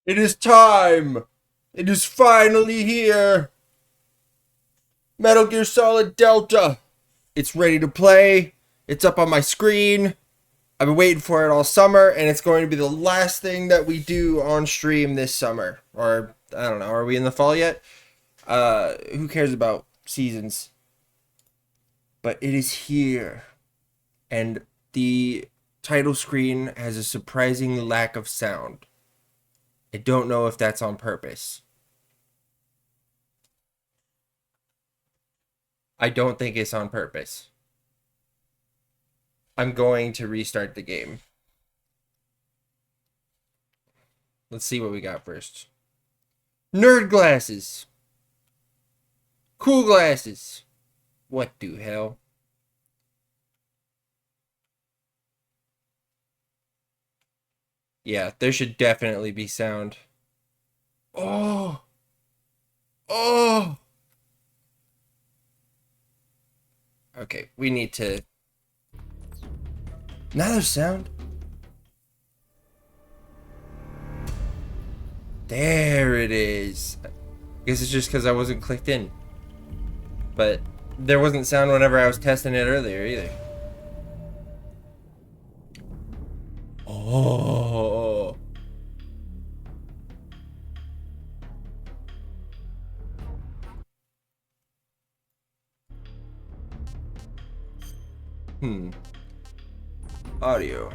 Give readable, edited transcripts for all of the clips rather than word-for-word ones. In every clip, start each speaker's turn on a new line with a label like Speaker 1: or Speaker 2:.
Speaker 1: It is time! It is finally here! Metal Gear Solid Delta! It's ready to play. It's up on my screen. I've been waiting for it all summer, and it's going to be the last thing that we do on stream this summer. Or, I don't know, are we in the fall yet? Who cares about seasons? But it is here. And the title screen has a surprising lack of sound. I don't know if that's on purpose. I don't think it's on purpose. I'm going to restart the game. Let's see what we got first. Nerd glasses. Cool glasses. What the hell? Yeah, there should definitely be sound. Oh. Oh. Okay, we need to... Now there's sound. There it is. I guess it's just because I wasn't clicked in. But there wasn't sound whenever I was testing it earlier either. Oh. Audio.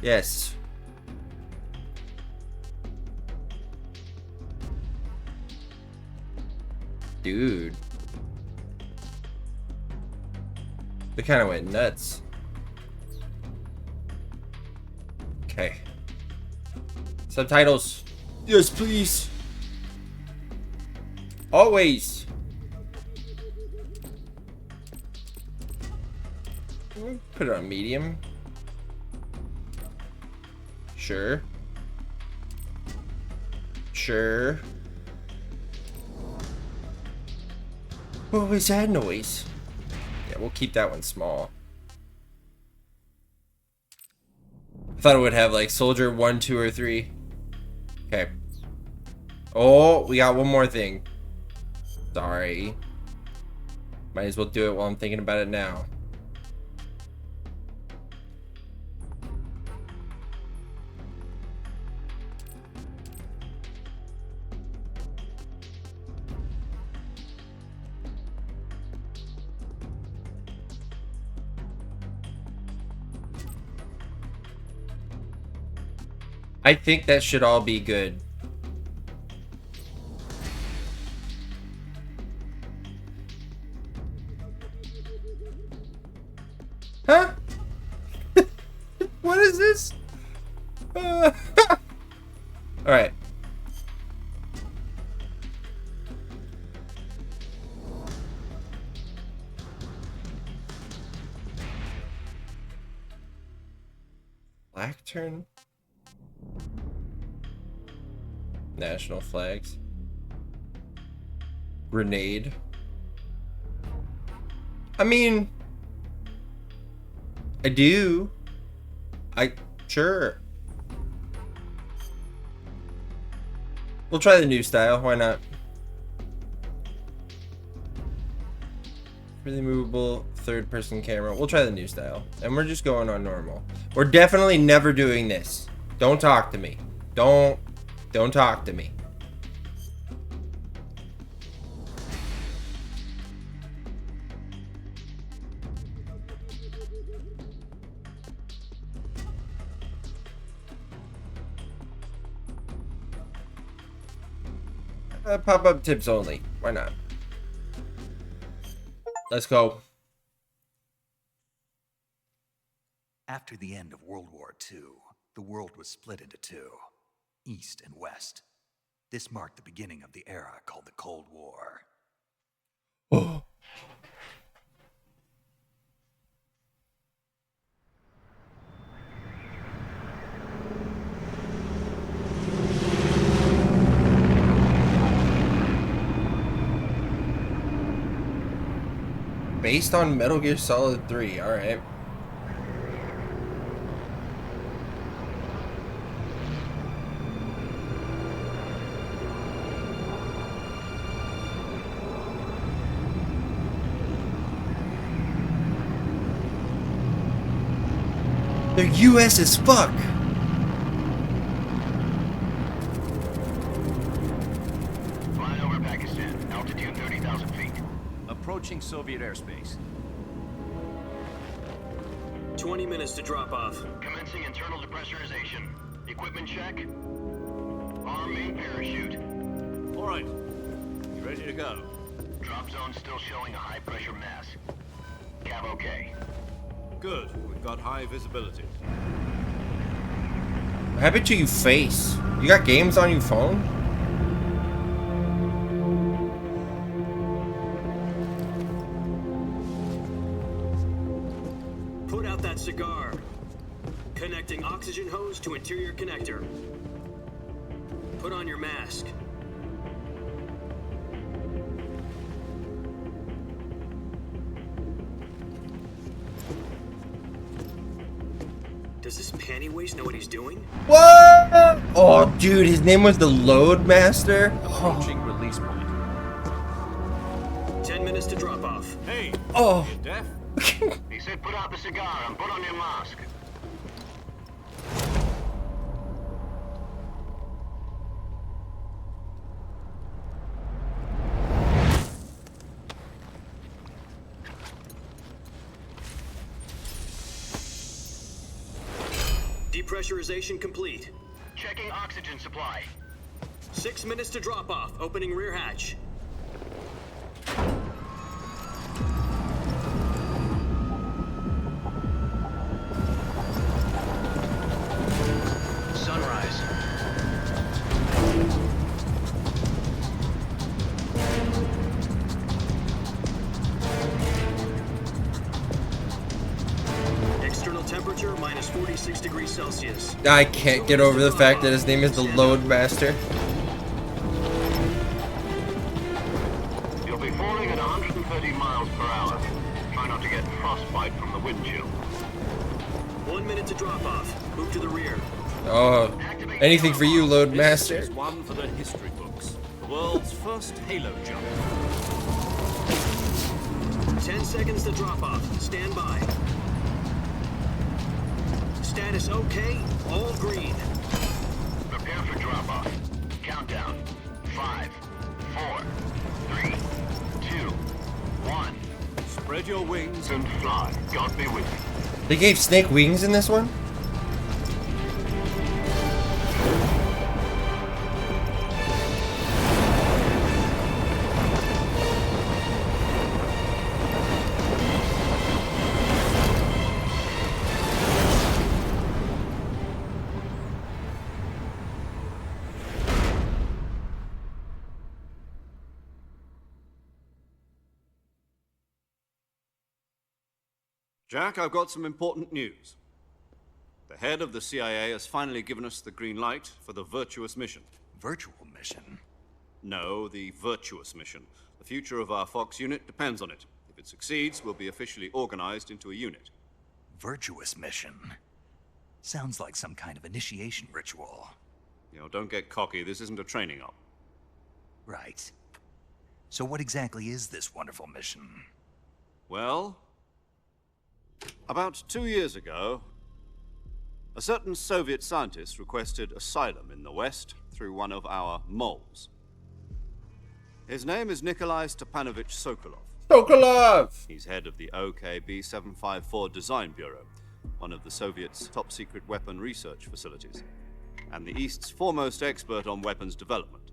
Speaker 1: Yes. Dude. They kind of went nuts. Okay. Subtitles. Yes, please. Always. Put it on medium. Sure. Sure. What was that noise? Yeah, we'll keep that one small. I thought it would have like soldier 1, 2, or 3. Okay. Oh, we got one more thing. Sorry. Might as well do it while I'm thinking about it now. I think that should all be good. Huh? What is this? Alright. Black turn? National flags. Grenade. I mean, I do. Sure. We'll try the new style. Why not? Really movable third person camera. We'll try the new style. And we're just going on normal. We're definitely never doing this. Don't talk to me. Don't talk to me. Pop-up tips only. Why not? Let's go.
Speaker 2: After the end of World War II, the world was split into two, East and West. This marked the beginning of the era called the Cold War.
Speaker 1: Oh. Based on Metal Gear Solid 3, alright. They're US as fuck.
Speaker 3: Flying over Pakistan, altitude 30,000 feet.
Speaker 4: Approaching Soviet airspace.
Speaker 5: 20 minutes to drop off.
Speaker 3: Commencing internal depressurization. Equipment check. Arm main parachute.
Speaker 4: All right. You ready to go?
Speaker 3: Drop zone still showing a high pressure mass. Cav okay.
Speaker 4: Good. We've got high visibility.
Speaker 1: What happened to your face? You got games on your phone?
Speaker 5: Put out that cigar. Connecting oxygen hose to interior connector. Put on your mask. Does this panty waste know what he's doing?
Speaker 1: What? Oh, dude, his name was the Load Master.
Speaker 4: Approaching release point.
Speaker 5: 10 minutes to drop off.
Speaker 4: Hey!
Speaker 1: Oh.
Speaker 4: You deaf?
Speaker 3: He said put out the cigar and put on your mask.
Speaker 5: Depressurization complete.
Speaker 3: Checking oxygen supply.
Speaker 5: 6 minutes to drop off. Opening rear hatch. Sunrise. External temperature minus 46 degrees Celsius.
Speaker 1: I can't get over the fact that his name is the Load Master.
Speaker 3: You'll be falling at 130 miles per hour. Try not to get frostbite from the wind chill.
Speaker 5: 1 minute to drop off. Move to the rear.
Speaker 1: Oh, anything for you, Load
Speaker 4: This
Speaker 1: Master.
Speaker 4: is one for the history books. The world's first halo jump.
Speaker 5: 10 seconds to drop off. Stand by. Status okay. All green.
Speaker 3: Prepare for drop off. Countdown. 5, 4, 3, 2, 1.
Speaker 4: Spread your wings and
Speaker 3: And fly. God be with you.
Speaker 1: They gave Snake wings in this one?
Speaker 4: Jack, I've got some important news. The head of the CIA has finally given us the green light for the Virtuous mission.
Speaker 2: Virtual mission?
Speaker 4: No, the Virtuous mission. The future of our Fox unit depends on it. If it succeeds, we'll be officially organized into a unit.
Speaker 2: Virtuous mission? Sounds like some kind of initiation ritual.
Speaker 4: You know, don't get cocky. This isn't a training op.
Speaker 2: Right. So what exactly is this wonderful mission?
Speaker 4: Well, about 2 years ago, a certain Soviet scientist requested asylum in the West through one of our moles. His name is Nikolai Stepanovich Sokolov.
Speaker 1: Sokolov!
Speaker 4: He's head of the OKB-754 Design Bureau, one of the Soviets' top-secret weapon research facilities, and the East's foremost expert on weapons development.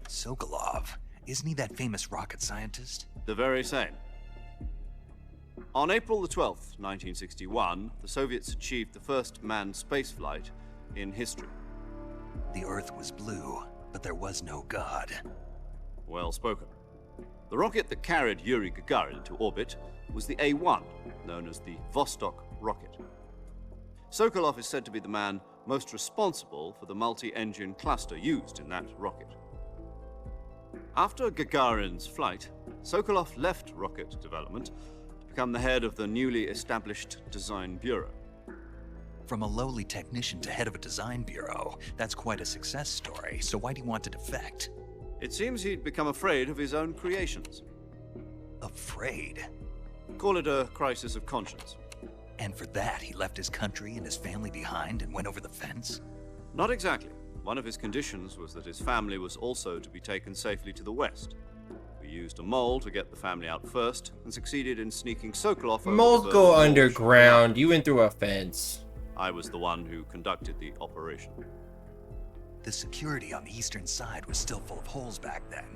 Speaker 2: Sokolov? Isn't he that famous rocket scientist?
Speaker 4: The very same. On April the 12th, 1961, the Soviets achieved the first manned spaceflight in history.
Speaker 2: The Earth was blue, but there was no God.
Speaker 4: Well spoken. The rocket that carried Yuri Gagarin to orbit was the A-1, known as the Vostok rocket. Sokolov is said to be the man most responsible for the multi-engine cluster used in that rocket. After Gagarin's flight, Sokolov left rocket development to become the head of the newly established Design Bureau.
Speaker 2: From a lowly technician to head of a design bureau, that's quite a success story, so why do you want to defect?
Speaker 4: It seems he'd become afraid of his own creations.
Speaker 2: Afraid?
Speaker 4: Call it a crisis of conscience.
Speaker 2: And for that, he left his country and his family behind and went over the fence?
Speaker 4: Not exactly. One of his conditions was that his family was also to be taken safely to the west. We used a mole to get the family out first, and succeeded in sneaking Sokolov over
Speaker 1: Moles
Speaker 4: the
Speaker 1: go
Speaker 4: Berlin Wall.
Speaker 1: underground. You went through a fence.
Speaker 4: I was the one who conducted the operation.
Speaker 2: The security on the eastern side was still full of holes back then.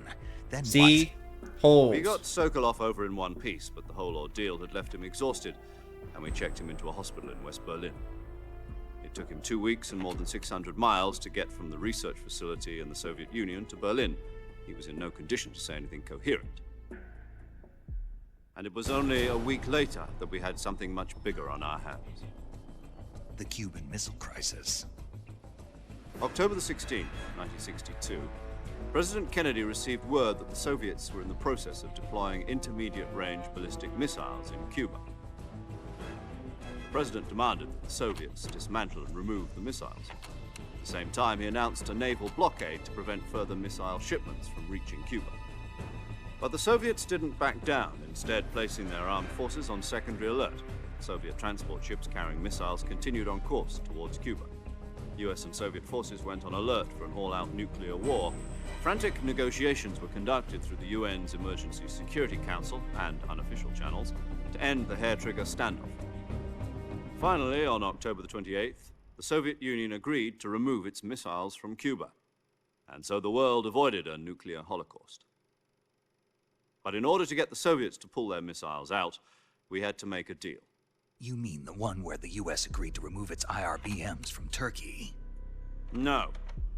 Speaker 2: Then
Speaker 1: See? Holes.
Speaker 4: We got Sokolov over in one piece, but the whole ordeal had left him exhausted, and we checked him into a hospital in West Berlin. It took him 2 weeks and more than 600 miles to get from the research facility in the Soviet Union to Berlin. He was in no condition to say anything coherent. And it was only a week later that we had something much bigger on our hands.
Speaker 2: the Cuban Missile Crisis.
Speaker 4: October the 16th, 1962, President Kennedy received word that the Soviets were in the process of deploying intermediate-range ballistic missiles in Cuba. The president demanded that the Soviets dismantle and remove the missiles. At the same time, he announced a naval blockade to prevent further missile shipments from reaching Cuba. But the Soviets didn't back down, instead placing their armed forces on secondary alert. Soviet transport ships carrying missiles continued on course towards Cuba. US and Soviet forces went on alert for an all-out nuclear war. Frantic negotiations were conducted through the UN's Emergency Security Council and unofficial channels to end the hair-trigger standoff. Finally, on October the 28th, the Soviet Union agreed to remove its missiles from Cuba, and so the world avoided a nuclear holocaust. But in order to get the Soviets to pull their missiles out, we had to make a deal.
Speaker 2: You mean the one where the US agreed to remove its IRBMs from Turkey?
Speaker 4: No.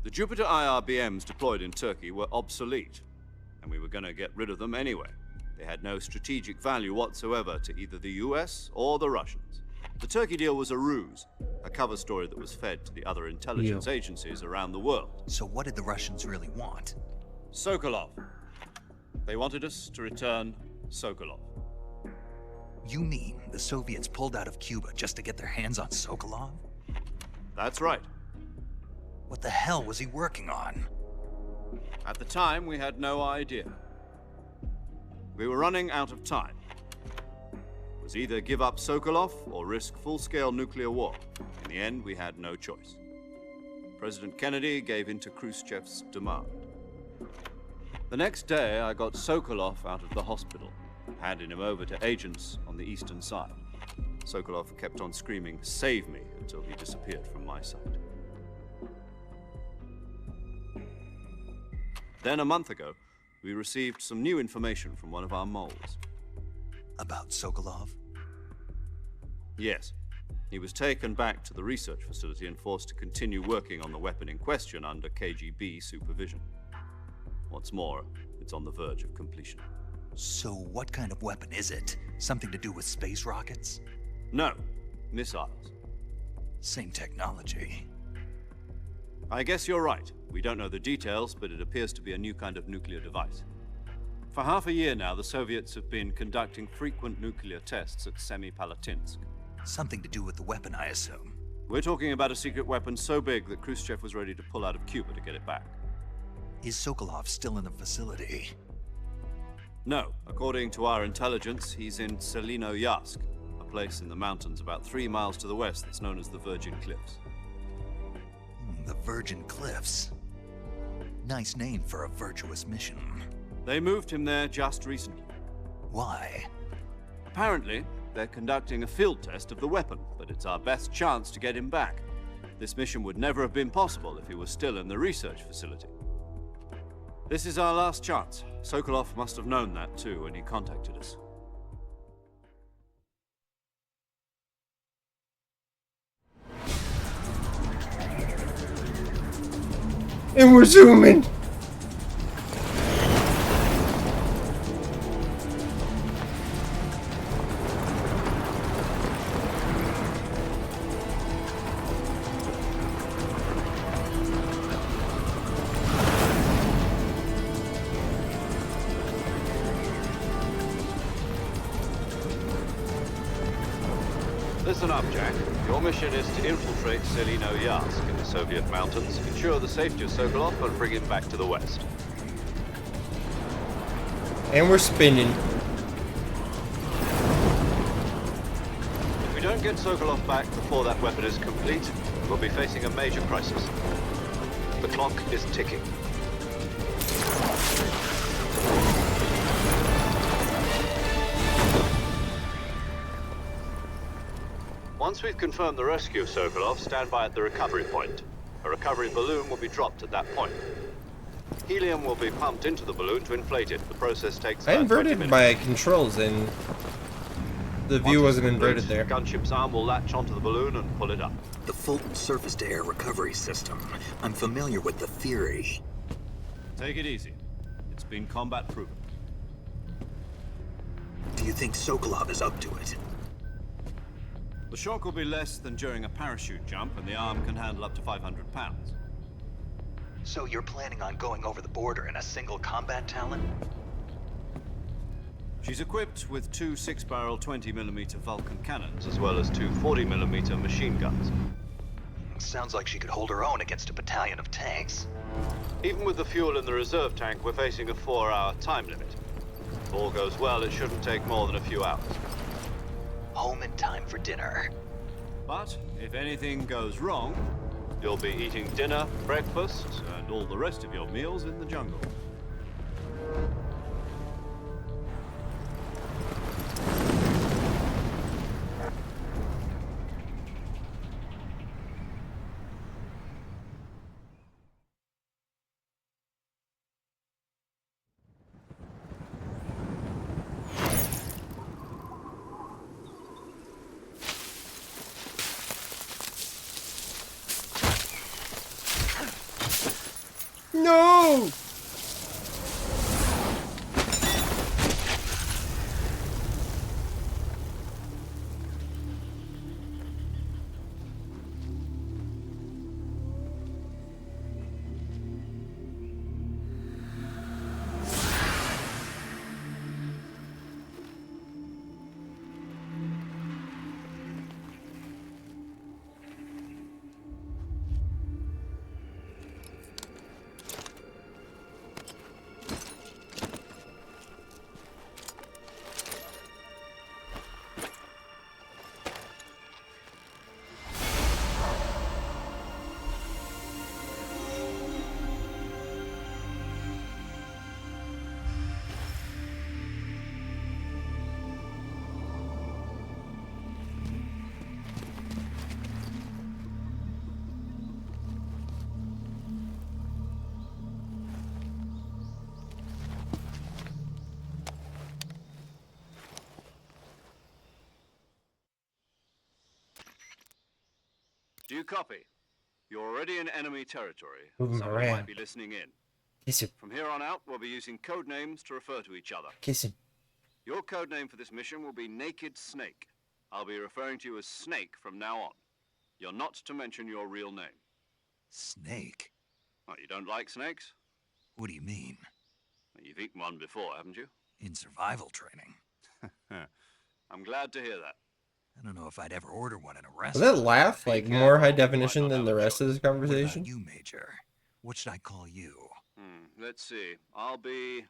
Speaker 4: The Jupiter IRBMs deployed in Turkey were obsolete, and we were going to get rid of them anyway. They had no strategic value whatsoever to either the US or the Russians. The Turkey deal was a ruse, a cover story that was fed to the other intelligence agencies around the world.
Speaker 2: So what did the Russians really want?
Speaker 4: Sokolov. They wanted us to return Sokolov.
Speaker 2: You mean the Soviets pulled out of Cuba just to get their hands on Sokolov?
Speaker 4: That's right.
Speaker 2: What the hell was he working on?
Speaker 4: At the time, we had no idea. We were running out of time. It was either give up Sokolov or risk full-scale nuclear war. In the end, we had no choice. President Kennedy gave in to Khrushchev's demand. The next day, I got Sokolov out of the hospital, handing him over to agents on the eastern side. Sokolov kept on screaming, "Save me," until he disappeared from my sight. Then a month ago, we received some new information from one of our moles.
Speaker 2: About Sokolov?
Speaker 4: Yes. He was taken back to the research facility and forced to continue working on the weapon in question under KGB supervision. What's more, it's on the verge of completion.
Speaker 2: So what kind of weapon is it? Something to do with space rockets?
Speaker 4: No, missiles.
Speaker 2: Same technology.
Speaker 4: I guess you're right. We don't know the details, but it appears to be a new kind of nuclear device. For half a year now, the Soviets have been conducting frequent nuclear tests at Semipalatinsk.
Speaker 2: Something to do with the weapon, I assume.
Speaker 4: We're talking about a secret weapon so big that Khrushchev was ready to pull out of Cuba to get it back.
Speaker 2: Is Sokolov still in the facility?
Speaker 4: No, according to our intelligence, he's in Selinoyarsk, a place in the mountains about 3 miles to the west that's known as the Virgin Cliffs.
Speaker 2: The Virgin Cliffs. Nice name for a virtuous mission.
Speaker 4: They moved him there just recently.
Speaker 2: Why?
Speaker 4: Apparently, they're conducting a field test of the weapon, but it's our best chance to get him back. This mission would never have been possible if he was still in the research facility. This is our last chance. Sokolov must have known that too when he contacted us.
Speaker 1: And we're zooming.
Speaker 4: Listen up, Jack. Your mission is to infiltrate Selinoyarsk in the Soviet mountains, ensure the safety of Sokolov, and bring him back to the west.
Speaker 1: And we're spinning.
Speaker 4: If we don't get Sokolov back before that weapon is complete, we'll be facing a major crisis. The clock is ticking. Once we've confirmed the rescue of Sokolov, stand by at the recovery point. A recovery balloon will be dropped at that point. Helium will be pumped into the balloon to inflate it. The process takes
Speaker 1: I
Speaker 4: about 20
Speaker 1: inverted
Speaker 4: minutes.
Speaker 1: my controls and the view
Speaker 4: Once it's
Speaker 1: wasn't inverted
Speaker 4: complete,
Speaker 1: there.
Speaker 4: Gunship's arm will latch onto the balloon and pull it up.
Speaker 5: The Fulton surface-to-air recovery system. I'm familiar with the theory.
Speaker 4: Take it easy. It's been combat proven.
Speaker 5: Do you think Sokolov is up to it?
Speaker 4: The shock will be less than during a parachute jump, and the arm can handle up to 500 pounds.
Speaker 2: So you're planning on going over the border in a single combat Talon?
Speaker 4: She's equipped with two 6-barrel 20mm Vulcan cannons, as well as two 40mm machine guns.
Speaker 2: Sounds like she could hold her own against a battalion of tanks.
Speaker 4: Even with the fuel in the reserve tank, we're facing a 4-hour time limit. If all goes well, it shouldn't take more than a few hours.
Speaker 2: Home in time for dinner.
Speaker 4: But if anything goes wrong, you'll be eating dinner, breakfast, and all the rest of your meals in the jungle.
Speaker 1: No!
Speaker 4: Do you copy? You're already in enemy territory.
Speaker 1: Moving
Speaker 4: Someone
Speaker 1: around.
Speaker 4: might be listening in.
Speaker 1: Kiss him.
Speaker 4: From here on out, we'll be using code names to refer to each other.
Speaker 1: Kiss him.
Speaker 4: Your code name for this mission will be Naked Snake. I'll be referring to you as Snake from now on. You're not to mention your real name.
Speaker 2: Snake?
Speaker 4: What, you don't like snakes?
Speaker 2: What do you mean?
Speaker 4: Well, you've eaten one before, haven't you?
Speaker 2: In survival training?
Speaker 4: I'm glad to hear that.
Speaker 2: I don't know if I'd ever order one in a
Speaker 1: Was
Speaker 2: restaurant.
Speaker 1: that laugh like more high definition than the rest of this
Speaker 2: What
Speaker 1: conversation?
Speaker 2: about you, Major? What should I call you?
Speaker 4: Let's see. I'll be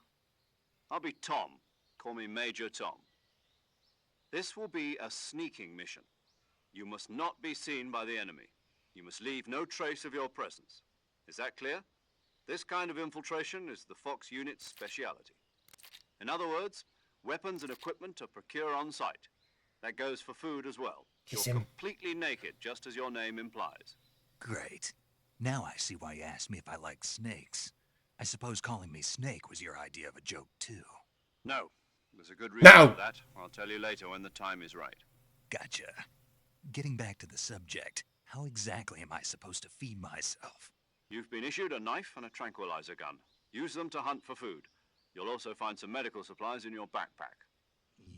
Speaker 4: Tom. Call me Major Tom. This will be a sneaking mission. You must not be seen by the enemy. You must leave no trace of your presence. Is that clear? This kind of infiltration is the Fox unit's speciality. In other words, weapons and equipment are procured on site. That goes for food as well.
Speaker 1: Kiss
Speaker 4: You're
Speaker 1: him.
Speaker 4: completely naked, just as your name implies.
Speaker 2: Great. Now I see why you asked me if I like snakes. I suppose calling me Snake was your idea of a joke, too.
Speaker 4: No, there's a good reason
Speaker 1: No.
Speaker 4: for that. I'll tell you later when the time is right.
Speaker 2: Gotcha. Getting back to the subject, how exactly am I supposed to feed myself?
Speaker 4: You've been issued a knife and a tranquilizer gun. Use them to hunt for food. You'll also find some medical supplies in your backpack.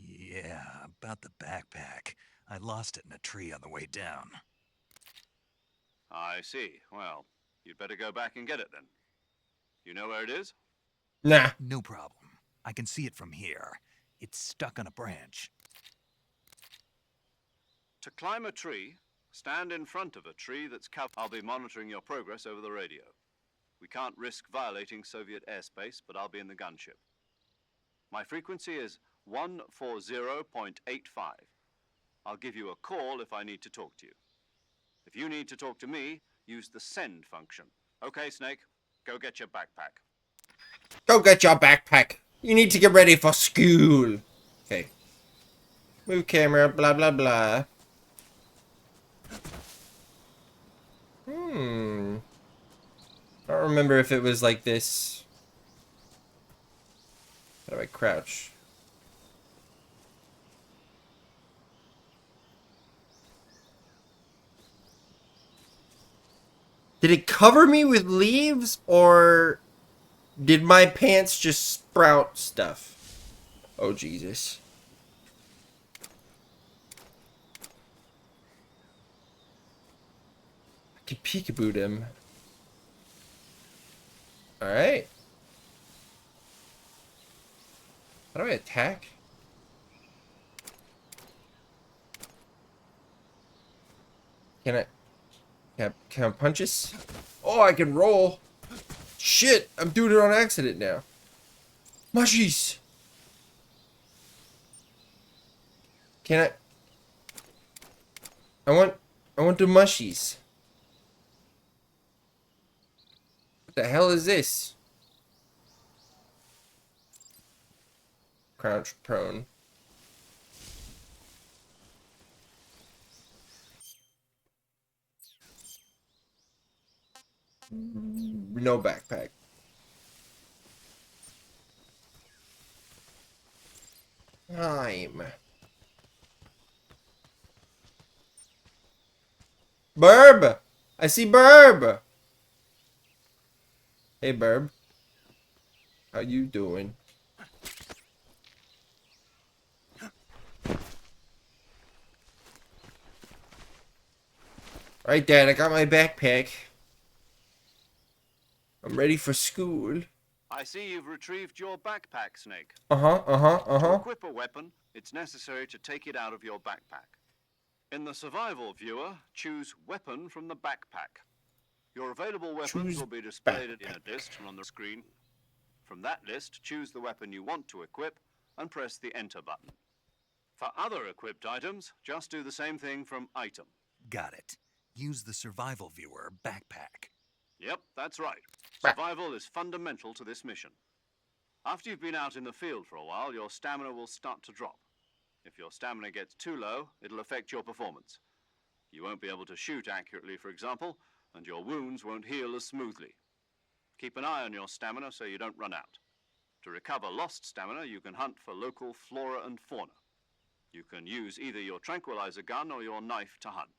Speaker 2: Yeah, about the backpack. I lost it in a tree on the way down.
Speaker 4: I see. Well, you'd better go back and get it then. You know where it is?
Speaker 1: Nah.
Speaker 2: No problem. I can see it from here. It's stuck on a branch.
Speaker 4: To climb a tree, stand in front of a tree that's covered. I'll be monitoring your progress over the radio. We can't risk violating Soviet airspace, but I'll be in the gunship. My frequency is 140.85. I'll give you a call if I need to talk to you. If you need to talk to me, use the send function. Okay, Snake, go get your backpack.
Speaker 1: Go get your backpack. You need to get ready for school. Okay. Move camera, blah, blah, blah. I don't remember if it was like this. How do I crouch? Did it cover me with leaves, or did my pants just sprout stuff? Oh, Jesus. I can peekaboo him. Alright. How do I attack? Can I punch this? Oh, I can roll. Shit, I'm doing it on accident now. Mushies. Can I want the mushies. What the hell is this? Crouch prone. No backpack. Time. Burb! I see Burb! Hey Burb. How you doing? Alright, Dad, I got my backpack. I'm ready for school.
Speaker 4: I see you've retrieved your backpack, Snake.
Speaker 1: Uh-huh.
Speaker 4: To equip a weapon, it's necessary to take it out of your backpack. In the survival viewer, choose Weapon from the backpack. Your available weapons
Speaker 1: Choose
Speaker 4: will be displayed in a
Speaker 1: backpack.
Speaker 4: list on the screen. From that list, choose the weapon you want to equip and press the Enter button. For other equipped items, just do the same thing from Item.
Speaker 2: Got it. Use the survival viewer backpack.
Speaker 4: Yep, that's right. Survival is fundamental to this mission. After you've been out in the field for a while, your stamina will start to drop. If your stamina gets too low, it'll affect your performance. You won't be able to shoot accurately, for example, and your wounds won't heal as smoothly. Keep an eye on your stamina so you don't run out. To recover lost stamina, you can hunt for local flora and fauna. You can use either your tranquilizer gun or your knife to hunt.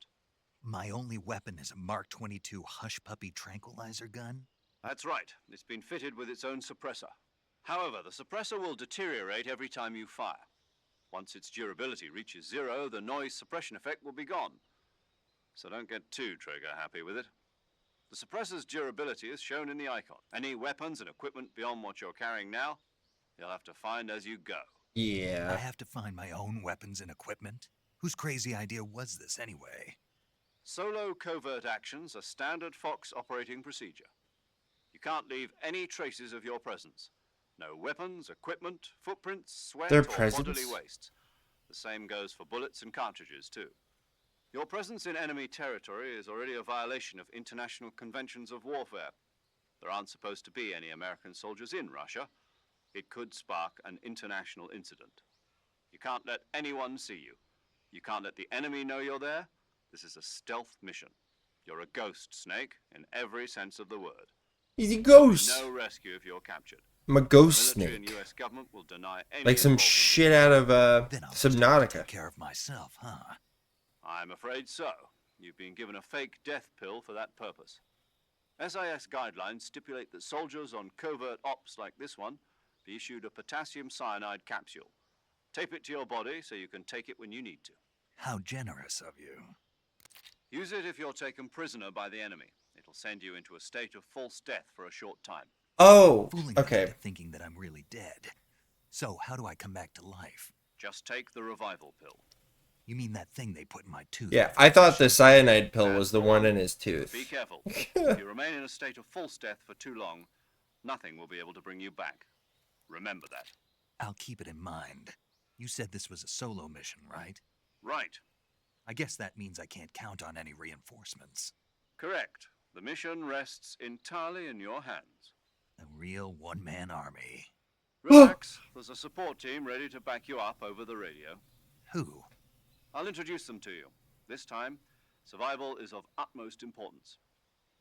Speaker 2: My only weapon is a Mark 22 Hush Puppy tranquilizer gun?
Speaker 4: That's right. It's been fitted with its own suppressor. However, the suppressor will deteriorate every time you fire. Once its durability reaches 0, the noise suppression effect will be gone. So don't get too trigger-happy with it. The suppressor's durability is shown in the icon. Any weapons and equipment beyond what you're carrying now, you'll have to find as you go.
Speaker 2: I
Speaker 1: Yeah.
Speaker 2: have to find my own weapons and equipment? Whose crazy idea was this anyway?
Speaker 4: Solo covert actions are standard Fox operating procedure. You can't leave any traces of your presence. No weapons, equipment, footprints, sweat,
Speaker 1: Their
Speaker 4: or
Speaker 1: presence?
Speaker 4: bodily wastes. The same goes for bullets and cartridges, too. Your presence in enemy territory is already a violation of international conventions of warfare. There aren't supposed to be any American soldiers in Russia. It could spark an international incident. You can't let anyone see you. You can't let the enemy know you're there. This is a stealth mission. You're a ghost, Snake, in every sense of the word.
Speaker 1: He's a ghost.
Speaker 4: No rescue if you're captured.
Speaker 1: I'm a ghost
Speaker 4: Military and
Speaker 1: snake.
Speaker 4: U.S. government will deny any
Speaker 1: Like some
Speaker 4: involvement.
Speaker 1: shit out of
Speaker 2: Then I'll just have to
Speaker 1: Subnautica.
Speaker 2: take care of myself, huh?
Speaker 4: I'm afraid so. You've been given a fake death pill for that purpose. SIS guidelines stipulate that soldiers on covert ops like this one be issued a potassium cyanide capsule. Tape it to your body so you can take it when you need to.
Speaker 2: How generous of you.
Speaker 4: Use it if you're taken prisoner by the enemy. It'll send you into a state of false death for a short time.
Speaker 1: Oh,
Speaker 2: Fooling me
Speaker 1: okay.
Speaker 2: into thinking that I'm really dead. So how do I come back to life?
Speaker 4: Just take the revival pill.
Speaker 2: You mean that thing they put in my tooth?
Speaker 1: Yeah,
Speaker 2: after
Speaker 1: I thought the
Speaker 2: shot?
Speaker 1: cyanide pill was the one in his tooth.
Speaker 4: Be careful. If you remain in a state of false death for too long, nothing will be able to bring you back. Remember that.
Speaker 2: I'll keep it in mind. You said this was a solo mission, right?
Speaker 4: Right.
Speaker 2: I guess that means I can't count on any reinforcements.
Speaker 4: Correct. The mission rests entirely in your hands.
Speaker 2: A real one-man army.
Speaker 4: Relax. There's a support team ready to back you up over the radio.
Speaker 2: Who?
Speaker 4: I'll introduce them to you. This time, survival is of utmost importance.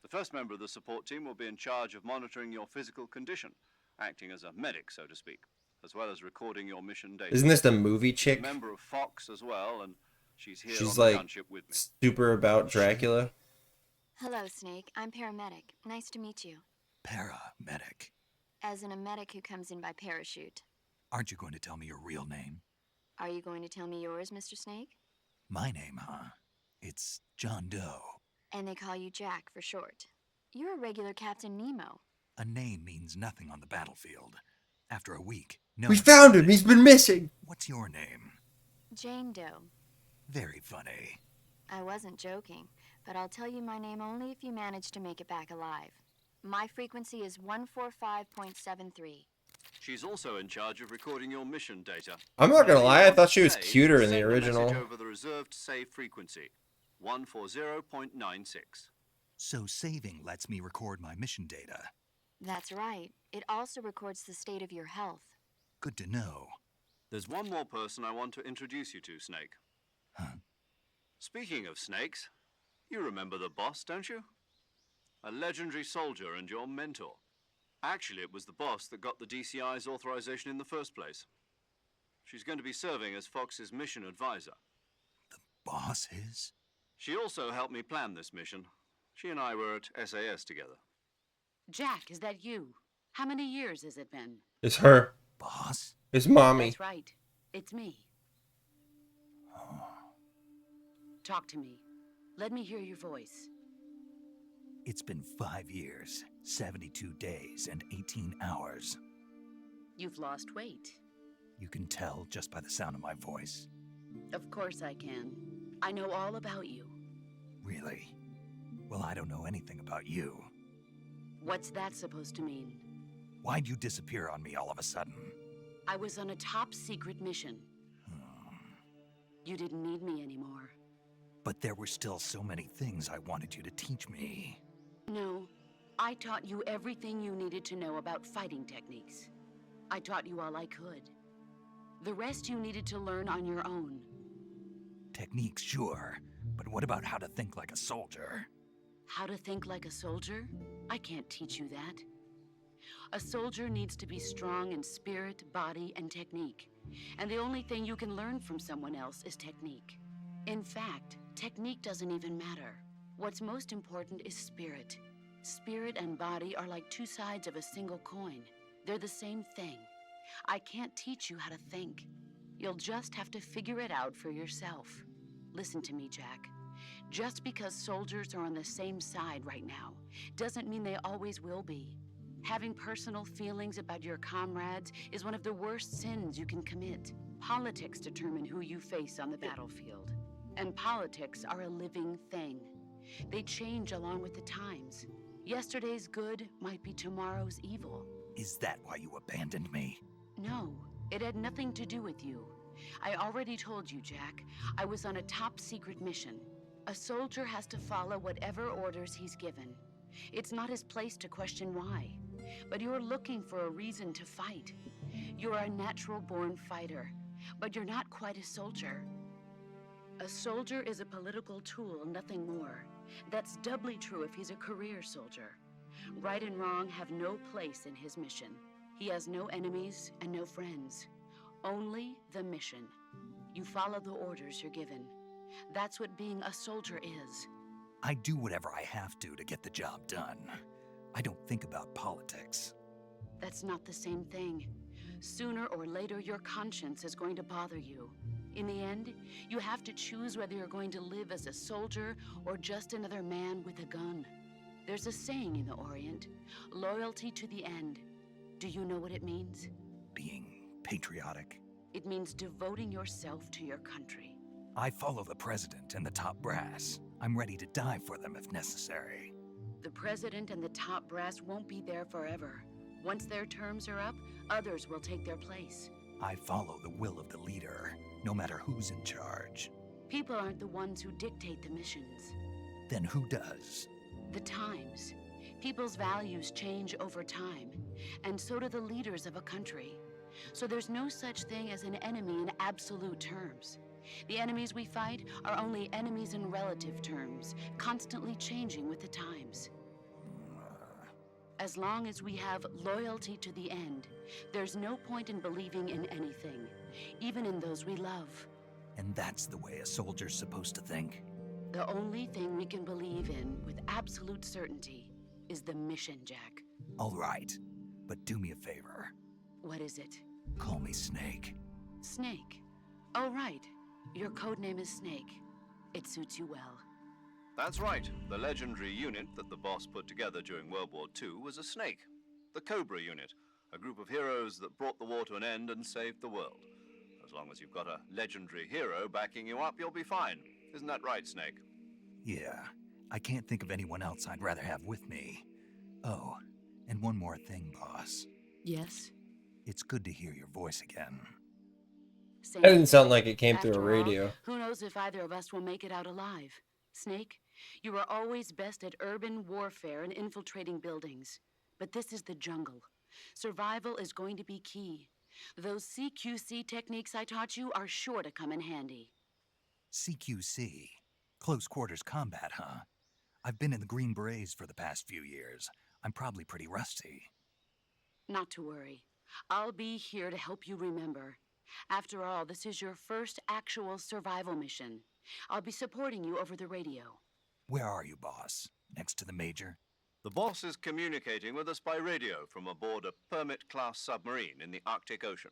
Speaker 4: The first member of the support team will be in charge of monitoring your physical condition, acting as a medic, so to speak, as well as recording your mission data.
Speaker 1: Isn't this the movie chick?
Speaker 4: A member of Fox as well, and she's here
Speaker 1: She's
Speaker 4: on the
Speaker 1: like
Speaker 4: gunship with me.
Speaker 1: super about Dracula.
Speaker 6: Hello, Snake. I'm paramedic. Nice to meet you.
Speaker 2: Paramedic.
Speaker 6: As in a medic who comes in by parachute.
Speaker 2: Aren't you going to tell me your real name?
Speaker 6: Are you going to tell me yours, Mr. Snake?
Speaker 2: My name, huh? It's John Doe.
Speaker 6: And they call you Jack for short. You're a regular Captain Nemo.
Speaker 2: A name means nothing on the battlefield. After a week, no
Speaker 1: We
Speaker 2: one
Speaker 1: found
Speaker 2: says
Speaker 1: him. He's been missing.
Speaker 2: What's your name?
Speaker 6: Jane Doe.
Speaker 2: Very funny.
Speaker 6: I wasn't joking, but I'll tell you my name only if you manage to make it back alive. My frequency is 145.73.
Speaker 4: She's also in charge of recording your mission data.
Speaker 1: I'm not gonna lie, I thought she was
Speaker 4: Save,
Speaker 1: cuter in the
Speaker 4: send a
Speaker 1: original.
Speaker 4: message over the reserved save frequency, 140.96.
Speaker 2: So saving lets me record my mission data.
Speaker 6: That's right. It also records the state of your health.
Speaker 2: Good to know.
Speaker 4: There's one more person I want to introduce you to, Snake.
Speaker 2: Huh?
Speaker 4: Speaking of snakes, you remember the boss, don't you? A legendary soldier and your mentor. Actually, it was the boss that got the DCI's authorization in the first place. She's going to be serving as Fox's mission advisor.
Speaker 2: Boss is?
Speaker 4: She also helped me plan this mission. She and I were at SAS together.
Speaker 7: Jack, is that you? How many years has it been?
Speaker 1: It's her.
Speaker 2: Boss?
Speaker 1: It's mommy.
Speaker 7: That's right. It's me. Talk to me. Let me hear your voice.
Speaker 2: It's been 5 years, 72 days, and 18 hours.
Speaker 7: You've lost weight.
Speaker 2: You can tell just by the sound of my voice.
Speaker 7: Of course I can. I know all about you.
Speaker 2: Really? Well, I don't know anything about you.
Speaker 7: What's that supposed to mean?
Speaker 2: Why'd you disappear on me all of a sudden?
Speaker 7: I was on a top secret mission. You didn't need me anymore.
Speaker 2: But there were still so many things I wanted you to teach me.
Speaker 7: No, I taught you everything you needed to know about fighting techniques. I taught you all I could. The rest you needed to learn on your own.
Speaker 2: Techniques, sure. But what about how to think like a soldier?
Speaker 7: How to think like a soldier? I can't teach you that. A soldier needs to be strong in spirit, body, and technique. And the only thing you can learn from someone else is technique. In fact, technique doesn't even matter. What's most important is spirit. Spirit and body are like two sides of a single coin. They're the same thing. I can't teach you how to think. You'll just have to figure it out for yourself. Listen to me, Jack. Just because soldiers are on the same side right now doesn't mean they always will be. Having personal feelings about your comrades is one of the worst sins you can commit. Politics determine who you face on the battlefield. And politics are a living thing. They change along with the times. Yesterday's good might be tomorrow's evil.
Speaker 2: Is that why you abandoned me?
Speaker 7: No, it had nothing to do with you. I already told you, Jack. I was on a top secret mission. A soldier has to follow whatever orders he's given. It's not his place to question why. But you're looking for a reason to fight. You're a natural-born fighter, but you're not quite a soldier. A soldier is a political tool, nothing more. That's doubly true if he's a career soldier. Right and wrong have no place in his mission. He has no enemies and no friends. Only the mission. You follow the orders you're given. That's what being a soldier is.
Speaker 2: I do whatever I have to get the job done. I don't think about politics.
Speaker 7: That's not the same thing. Sooner or later, your conscience is going to bother you. In the end, you have to choose whether you're going to live as a soldier or just another man with a gun. There's a saying in the Orient, loyalty to the end. Do you know what it means?
Speaker 2: Being patriotic.
Speaker 7: It means devoting yourself to your country.
Speaker 2: I follow the president and the top brass. I'm ready to die for them if necessary.
Speaker 7: The president and the top brass won't be there forever. Once their terms are up, others will take their place.
Speaker 2: I follow the will of the leader, no matter who's in charge.
Speaker 7: People aren't the ones who dictate the missions.
Speaker 2: Then who does?
Speaker 7: The times. People's values change over time, and so do the leaders of a country. So there's no such thing as an enemy in absolute terms. The enemies we fight are only enemies in relative terms, constantly changing with the times. As long as we have loyalty to the end, there's no point in believing in anything, even in those we love.
Speaker 2: And that's the way a soldier's supposed to think?
Speaker 7: The only thing we can believe in with absolute certainty is the mission, Jack.
Speaker 2: All right, but do me a favor.
Speaker 7: What is it?
Speaker 2: Call me Snake.
Speaker 7: Snake. Oh, right. Your codename is Snake. It suits you well.
Speaker 4: That's right. The legendary unit that the boss put together during World War II was a snake. The Cobra unit, a group of heroes that brought the war to an end and saved the world. As long as you've got a legendary hero backing you up, you'll be fine. Isn't that right, Snake?
Speaker 2: Yeah, I can't think of anyone else I'd rather have with me. Oh, and one more thing, boss.
Speaker 7: Yes?
Speaker 2: It's good to hear your voice again.
Speaker 7: Same.
Speaker 1: That didn't sound like it came through a
Speaker 7: After all,
Speaker 1: radio.
Speaker 7: who knows if either of us will make it out alive? Snake, you are always best at urban warfare and infiltrating buildings. But this is the jungle. Survival is going to be key. Those CQC techniques I taught you are sure to come in handy.
Speaker 2: CQC? Close quarters combat, huh? I've been in the Green Berets for the past few years. I'm probably pretty rusty.
Speaker 7: Not to worry. I'll be here to help you remember. After all, this is your first actual survival mission. I'll be supporting you over the radio.
Speaker 2: Where are you, boss? Next to the Major?
Speaker 4: The boss is communicating with us by radio from aboard a Permit-class submarine in the Arctic Ocean.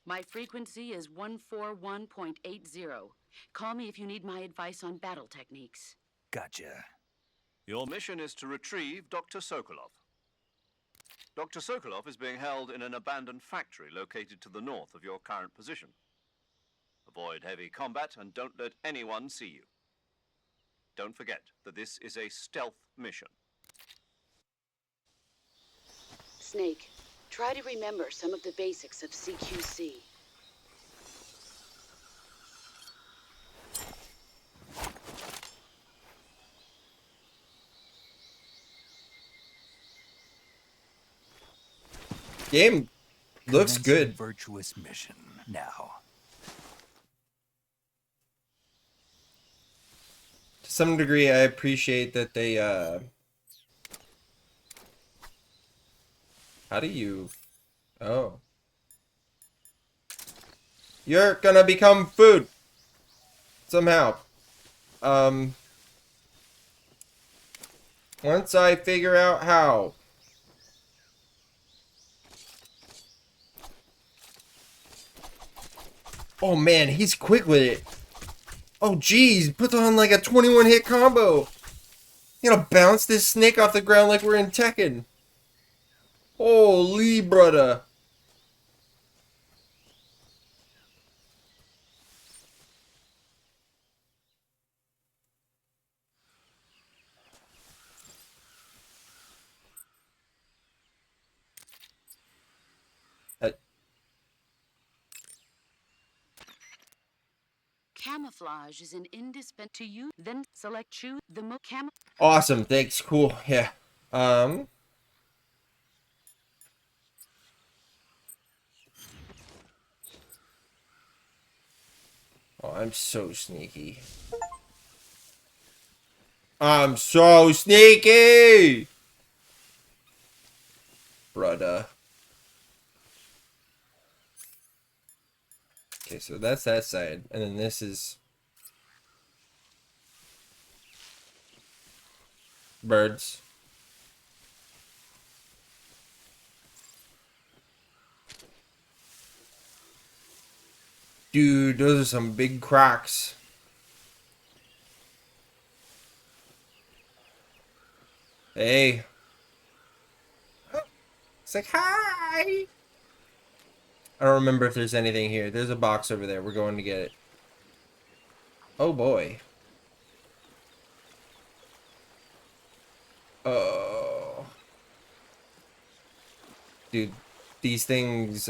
Speaker 7: My frequency is 141.80. Call me if you need my advice on battle techniques.
Speaker 2: Gotcha.
Speaker 4: Your mission is to retrieve Dr. Sokolov. Dr. Sokolov is being held in an abandoned factory located to the north of your current position. Avoid heavy combat and don't let anyone see you. Don't forget that this is a stealth mission.
Speaker 7: Snake, try to remember some of the basics of CQC.
Speaker 1: Game looks
Speaker 2: Commencing
Speaker 1: good.
Speaker 2: Virtuous mission now.
Speaker 1: To some degree, I appreciate that they, how do you... Oh. You're gonna become food. Somehow. Once I figure out how. Oh man, he's quick with it. Oh geez, puts on like a 21 hit combo. You gonna bounce this snake off the ground like we're in Tekken. Holy brother.
Speaker 7: Camouflage is an indispensable to you. Then choose the
Speaker 1: Awesome, thanks, cool, yeah. Oh, I'm so sneaky. I'm so sneaky! Brother. Okay, so that's that side. And then this is... birds. Dude, those are some big cracks. Hey. It's like, hi! I don't remember if there's anything here. There's a box over there. We're going to get it. Oh boy. Oh. Dude, these things,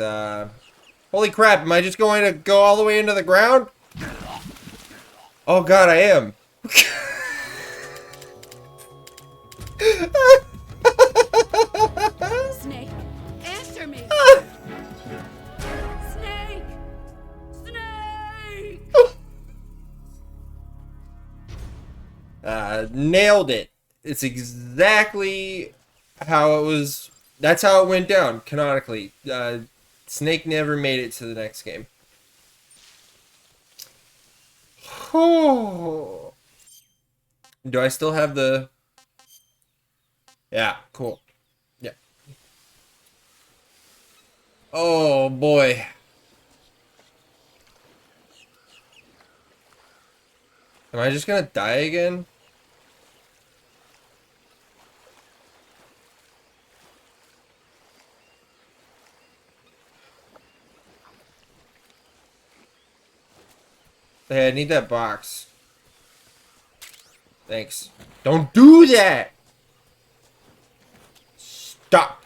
Speaker 1: holy crap, am I just going to go all the way into the ground? Oh god, I am.
Speaker 7: Snake, answer me! Snake! Snake!
Speaker 1: Nailed it. It's exactly how it was. That's how it went down, canonically. Snake never made it to the next game. Do I still have the... Yeah, cool. Yeah. Oh, boy. Am I just gonna die again? Hey, I need that box. Thanks. Don't do that! Stop!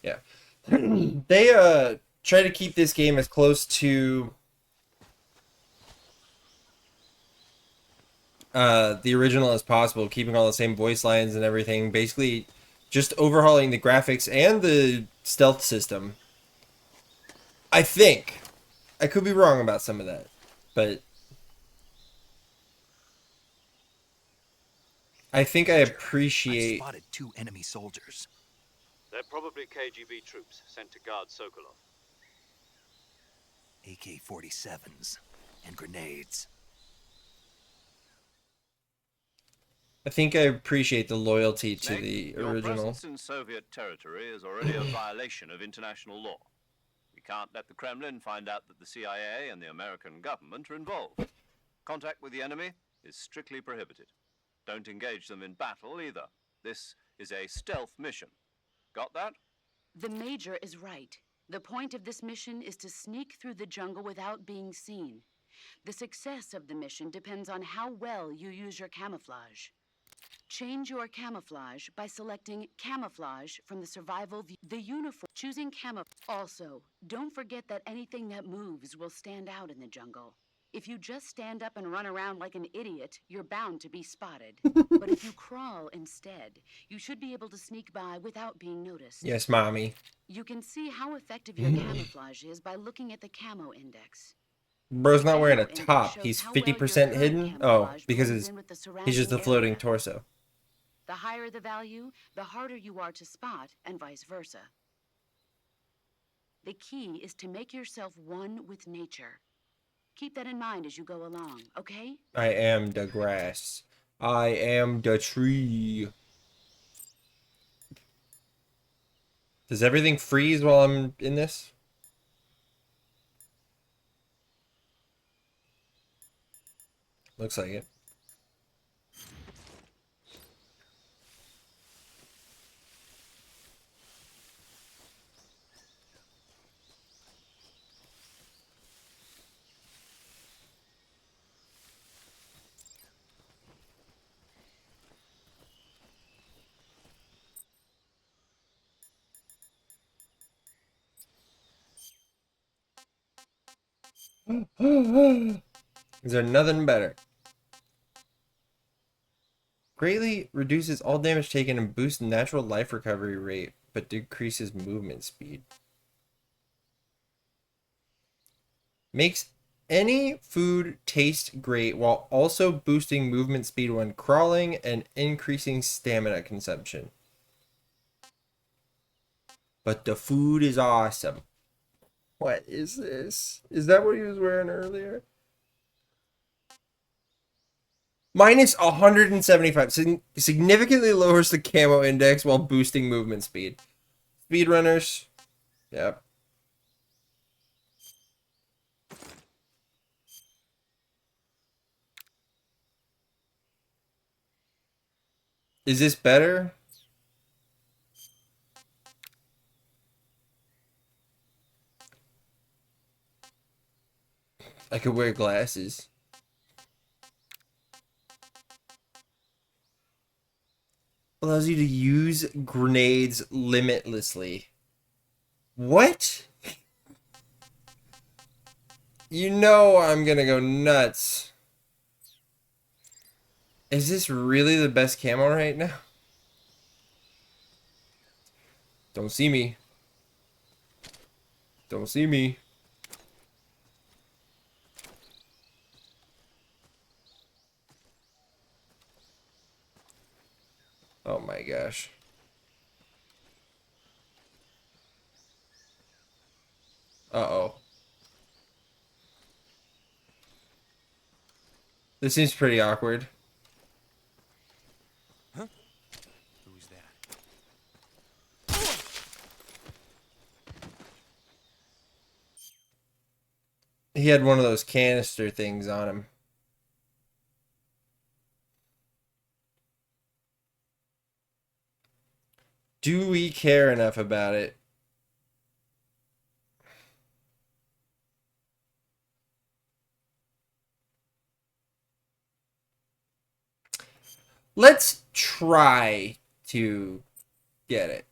Speaker 1: Yeah. They try to keep this game as close to the original as possible, keeping all the same voice lines and everything. Basically, just overhauling the graphics and the stealth system. I think. I could be wrong about some of that, but I think I
Speaker 2: I've
Speaker 1: appreciate...
Speaker 2: spotted 2 enemy soldiers.
Speaker 4: They're probably KGB troops sent to guard Sokolov.
Speaker 2: AK-47s and grenades.
Speaker 1: I think I appreciate the loyalty to
Speaker 4: Snake,
Speaker 1: the
Speaker 4: your
Speaker 1: original.
Speaker 4: presence in Soviet territory is already a violation of international law. We can't let the Kremlin find out that the CIA and the American government are involved. Contact with the enemy is strictly prohibited. Don't engage them in battle either. This is a stealth mission. Got that?
Speaker 7: The Major is right. The point of this mission is to sneak through the jungle without being seen. The success of the mission depends on how well you use your camouflage. Change your camouflage by selecting camouflage from the survival view. The uniform. Choosing camouflage. Also, don't forget that anything that moves will stand out in the jungle. If you just stand up and run around like an idiot, you're bound to be spotted. But if you crawl instead, you should be able to sneak by without being noticed.
Speaker 1: Yes, mommy.
Speaker 7: You can see how effective your camouflage is by looking at the camo index.
Speaker 1: Bro's not wearing a
Speaker 7: Camo index
Speaker 1: top.
Speaker 7: shows
Speaker 1: He's
Speaker 7: how well your
Speaker 1: 50%
Speaker 7: current
Speaker 1: hidden? Oh,
Speaker 7: camouflage
Speaker 1: because
Speaker 7: blends in with the
Speaker 1: he's just a
Speaker 7: surrounding
Speaker 1: floating
Speaker 7: area.
Speaker 1: torso.
Speaker 7: The higher the value, the harder you are to spot, and vice versa. The key is to make yourself one with nature. Keep that in mind as you go along, okay?
Speaker 1: I am the grass. I am the tree. Does everything freeze while I'm in this? Looks like it. Is there nothing better? Greatly reduces all damage taken and boosts natural life recovery rate, but decreases movement speed. Makes any food taste great while also boosting movement speed when crawling and increasing stamina consumption. But the food is awesome. What is this? Is that what he was wearing earlier? Minus 175. Significantly lowers the camo index while boosting movement speed. Speedrunners. Yep. Is this better? I could wear glasses. Allows you to use grenades limitlessly. What? You know I'm gonna go nuts. Is this really the best camo right now? Don't see me. Don't see me. Oh my gosh. Uh-oh. This seems pretty awkward.
Speaker 2: Who's that?
Speaker 1: He had one of those canister things on him. Do we care enough about it? Let's try to get it.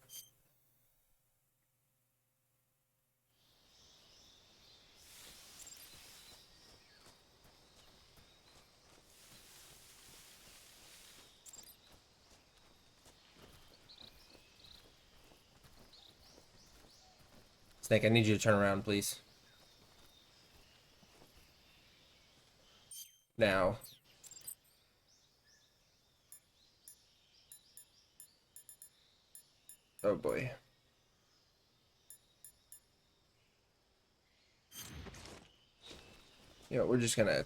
Speaker 1: Snake, I need you to turn around, please. Now. Oh boy. You know, we're just gonna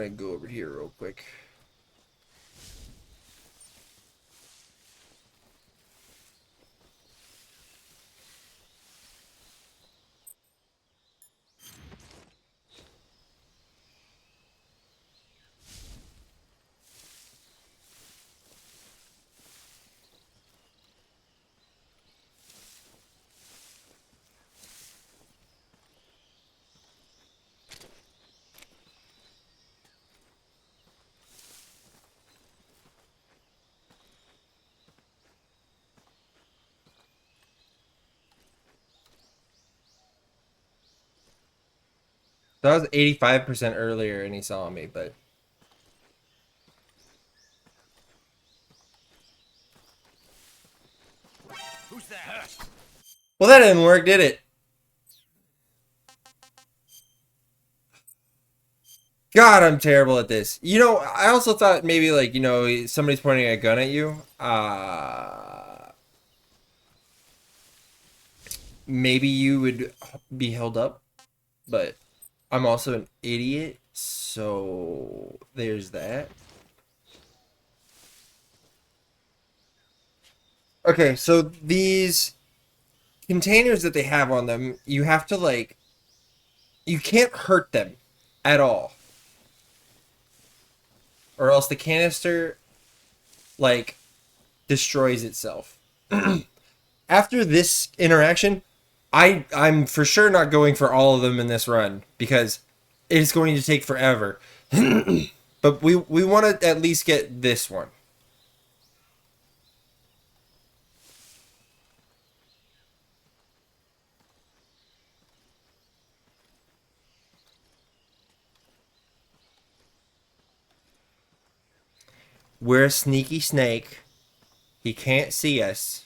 Speaker 1: go over here real quick. That was 85% earlier and he saw me, but
Speaker 2: Who's that?
Speaker 1: well, that didn't work, did it? God, I'm terrible at this. You know, I also thought maybe like, you know, somebody's pointing a gun at you. Maybe you would be held up, but I'm also an idiot, so there's that. Okay, so these containers that they have on them, you have to like, you can't hurt them at all. Or else the canister like destroys itself. After this interaction, I'm for sure not going for all of them in this run because it's going to take forever. But we want to at least get this one. We're a sneaky snake. He can't see us.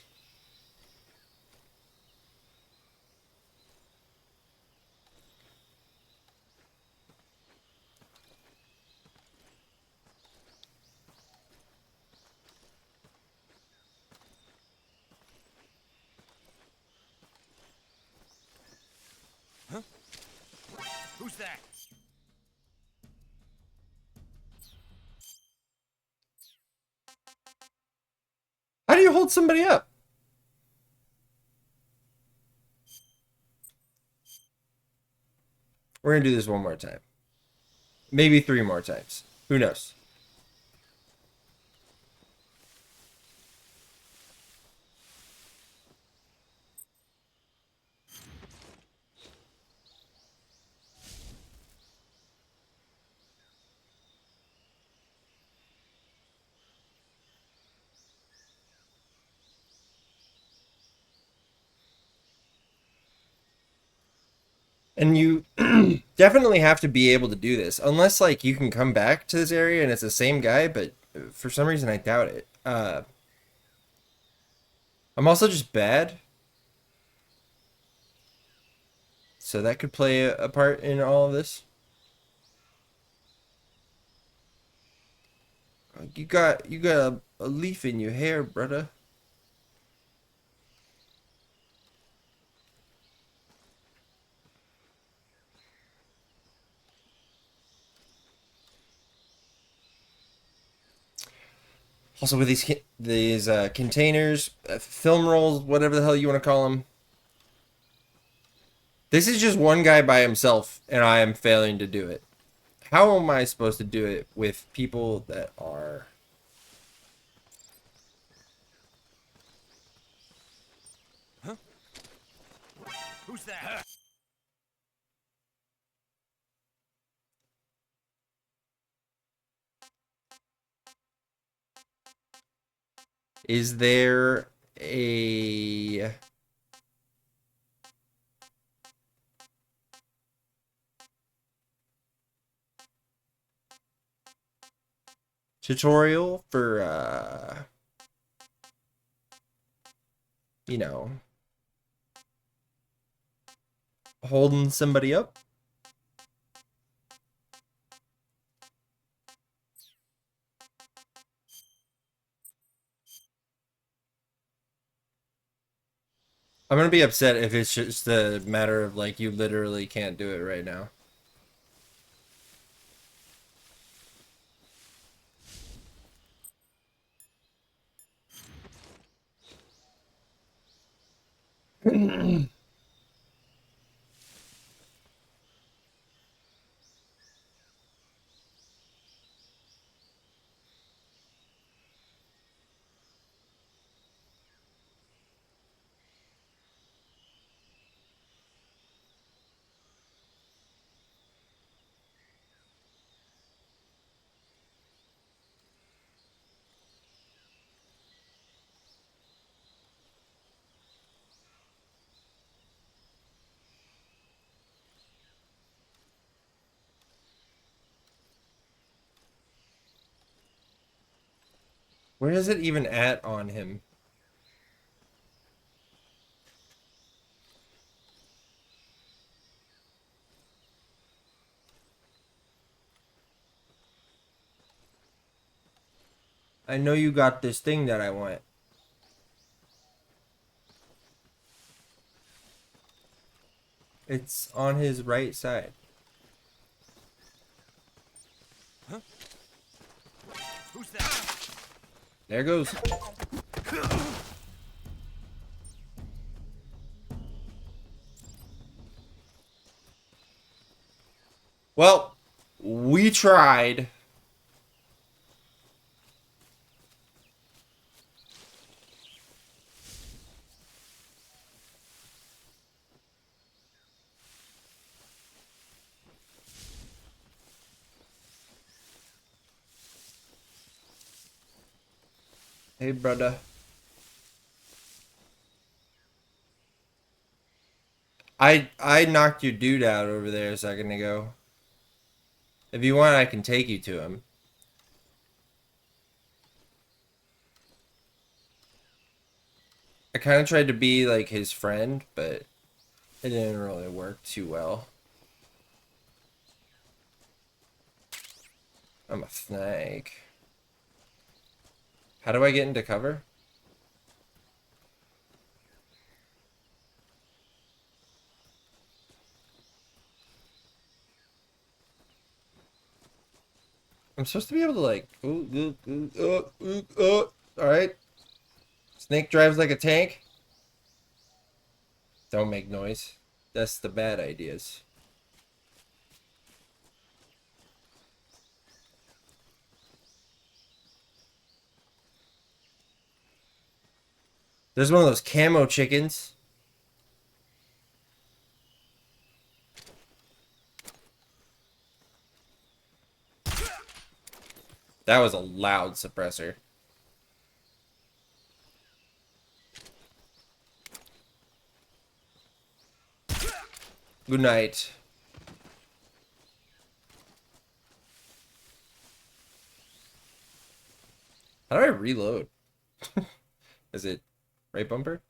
Speaker 2: Who's that?
Speaker 1: How do you hold somebody up? We're gonna do this one more time. Maybe 3 more times. Who knows? And you definitely have to be able to do this, unless like you can come back to this area and it's the same guy, but for some reason I doubt it. I'm also just bad, so that could play a part in all of this. You got a leaf in your hair, brother. Also with these containers, film rolls, whatever the hell you want to call them. This is just one guy by himself, and I am failing to do it. How am I supposed to do it with people that are...
Speaker 2: Who's that?
Speaker 1: Is there a... tutorial for, you know, holding somebody up? I'm gonna be upset if it's just a matter of like you literally can't do it right now. Where is it even at on him? I know you got this thing that I want. It's on his right side.
Speaker 2: Huh? Who's that?
Speaker 1: There goes. Well, we tried. Hey, brother. I knocked your dude out over there a second ago. If you want, I can take you to him. I kind of tried to be like his friend, but it didn't really work too well. I'm a snake. How do I get into cover? I'm supposed to be able to like, all right. Snake drives like a tank. Don't make noise. That's the bad ideas. There's one of those camo chickens. That was a loud suppressor. Good night. How do I reload? Is it right bumper?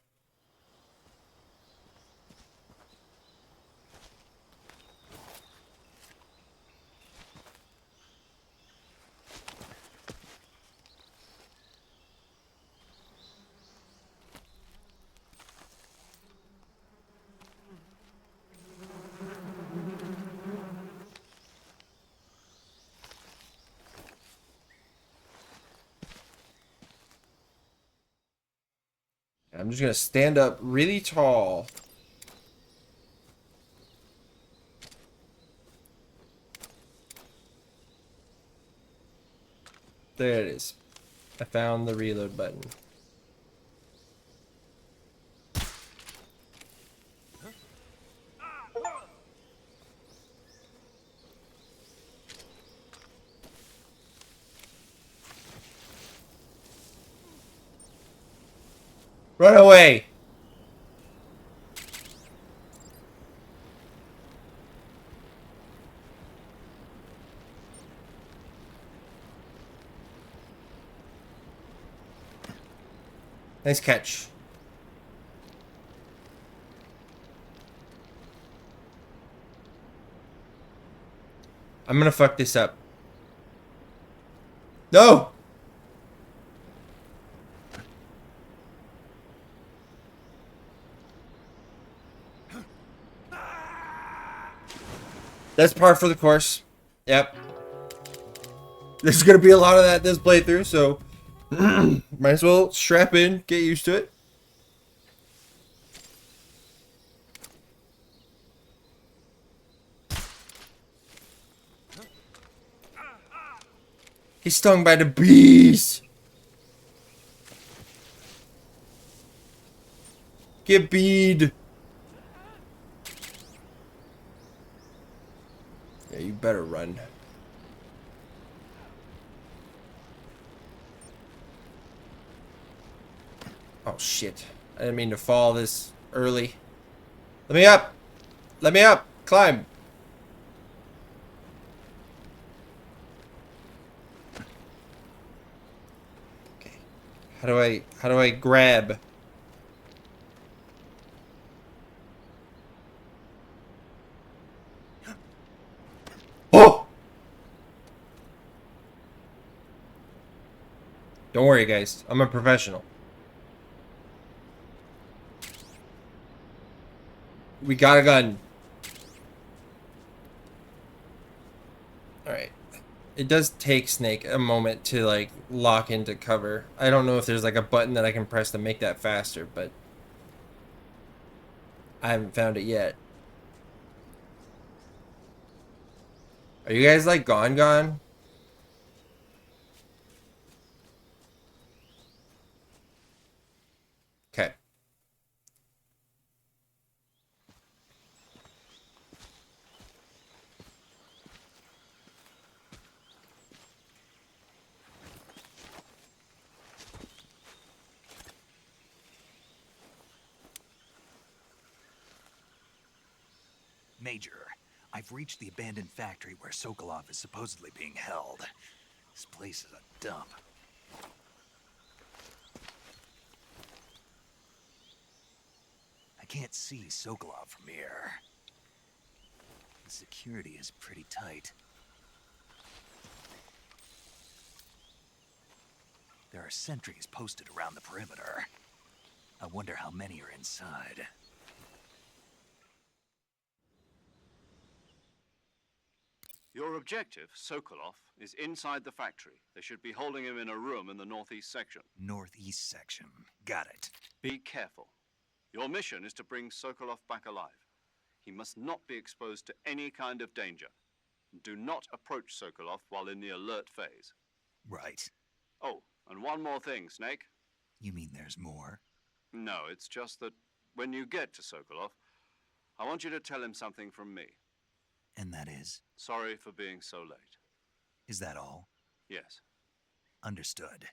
Speaker 1: I'm just gonna stand up really tall. There it is. I found the reload button. Run away! Nice catch. I'm gonna fuck this up. No! That's par for the course. Yep. There's gonna be a lot of that this playthrough, so might as well strap in, get used to it. He's stung by the bees. Get bead. Yeah, you better run. Oh shit. I didn't mean to fall this early. Let me up. Let me up. Climb. Okay. How do I grab? Oh! Don't worry guys. I'm a professional. We got a gun. Alright. It does take Snake a moment to like lock into cover. I don't know if there's like a button that I can press to make that faster, but I haven't found it yet. Are you guys like gone? Okay.
Speaker 2: Major, I've reached the abandoned factory where Sokolov is supposedly being held. This place is a dump. I can't see Sokolov from here. The security is pretty tight. There are sentries posted around the perimeter. I wonder how many are inside.
Speaker 4: Your objective, Sokolov, is inside the factory. They should be holding him in a room in the northeast section.
Speaker 2: Northeast section. Got it.
Speaker 4: Be careful. Your mission is to bring Sokolov back alive. He must not be exposed to any kind of danger. Do not approach Sokolov while in the alert phase.
Speaker 2: Right.
Speaker 4: Oh, and one more thing, Snake.
Speaker 2: You mean there's more?
Speaker 4: No, it's just that when you get to Sokolov, I want you to tell him something from me.
Speaker 2: And that is?
Speaker 4: Sorry for being so late.
Speaker 2: Is that all?
Speaker 4: Yes.
Speaker 2: Understood.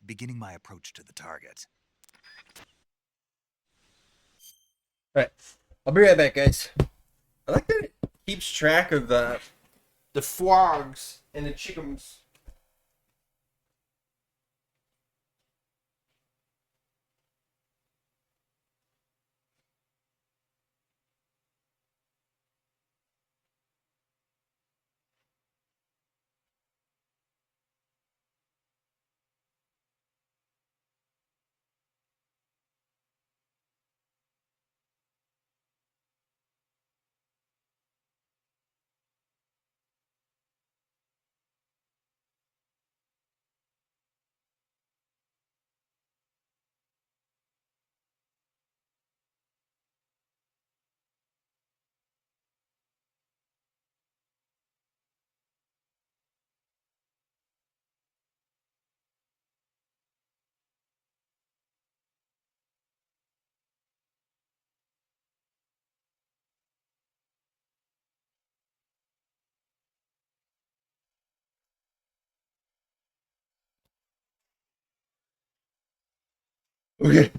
Speaker 2: Beginning my approach to the target.
Speaker 1: Alright. I'll be right back, guys. I like that it keeps track of the frogs and the chickens. Okay.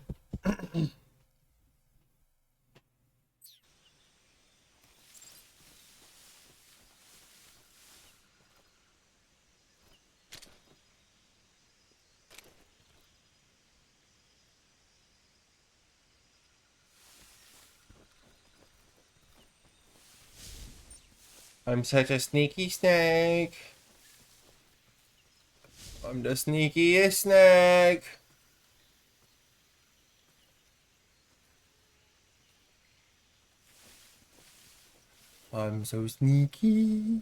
Speaker 1: I'm such a sneaky snake. I'm the sneakiest snake. I'm so sneaky.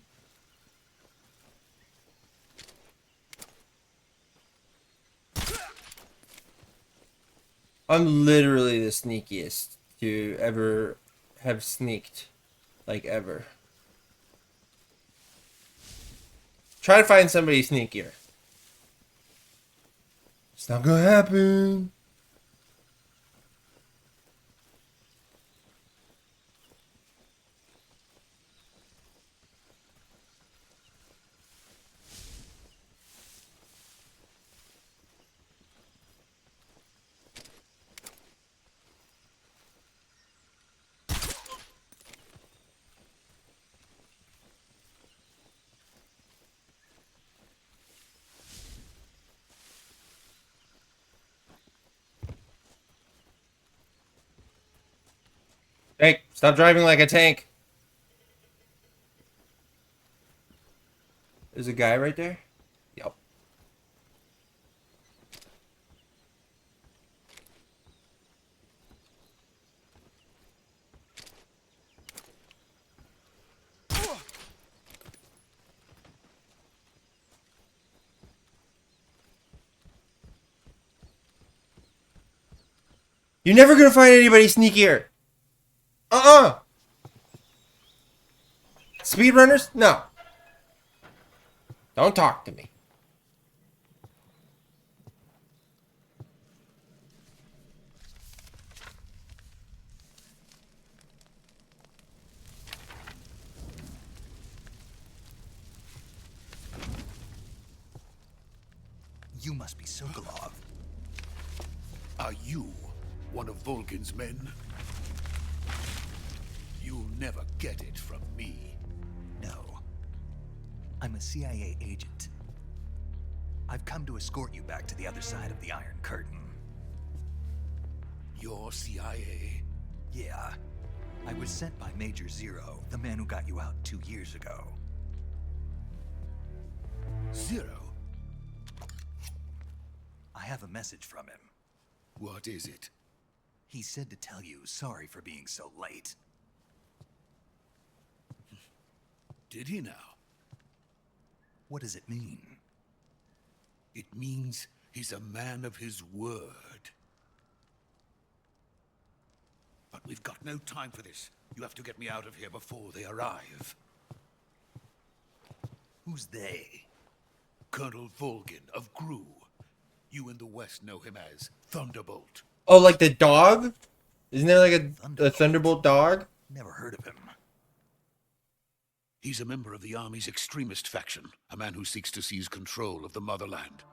Speaker 1: I'm literally the sneakiest to ever have sneaked. Like, ever. Try to find somebody sneakier. It's not gonna happen. Tank, stop driving like a tank. There's a guy right there? Yep. You're never gonna find anybody sneakier. Speedrunners? No. Don't talk to me.
Speaker 2: You must be Sokolov.
Speaker 8: Are you one of Volgin's men? You'll never get it from me.
Speaker 2: No. I'm a CIA agent. I've come to escort you back to the other side of the Iron Curtain.
Speaker 8: You're CIA?
Speaker 2: Yeah. I was sent by Major Zero, the man who got you out 2 years ago.
Speaker 8: Zero?
Speaker 2: I have a message from him.
Speaker 8: What is it?
Speaker 2: He said to tell you sorry for being so late.
Speaker 8: Did he now?
Speaker 2: What does it mean?
Speaker 8: It means he's a man of his word. But we've got no time for this. You have to get me out of here before they arrive.
Speaker 2: Who's they?
Speaker 8: Colonel Volgin of Gru. You in the West know him as Thunderbolt.
Speaker 1: Oh, like the dog? Isn't there like a Thunderbolt dog?
Speaker 2: Never heard of him.
Speaker 8: He's a member of the Army's extremist faction, a man who seeks to seize control of the motherland.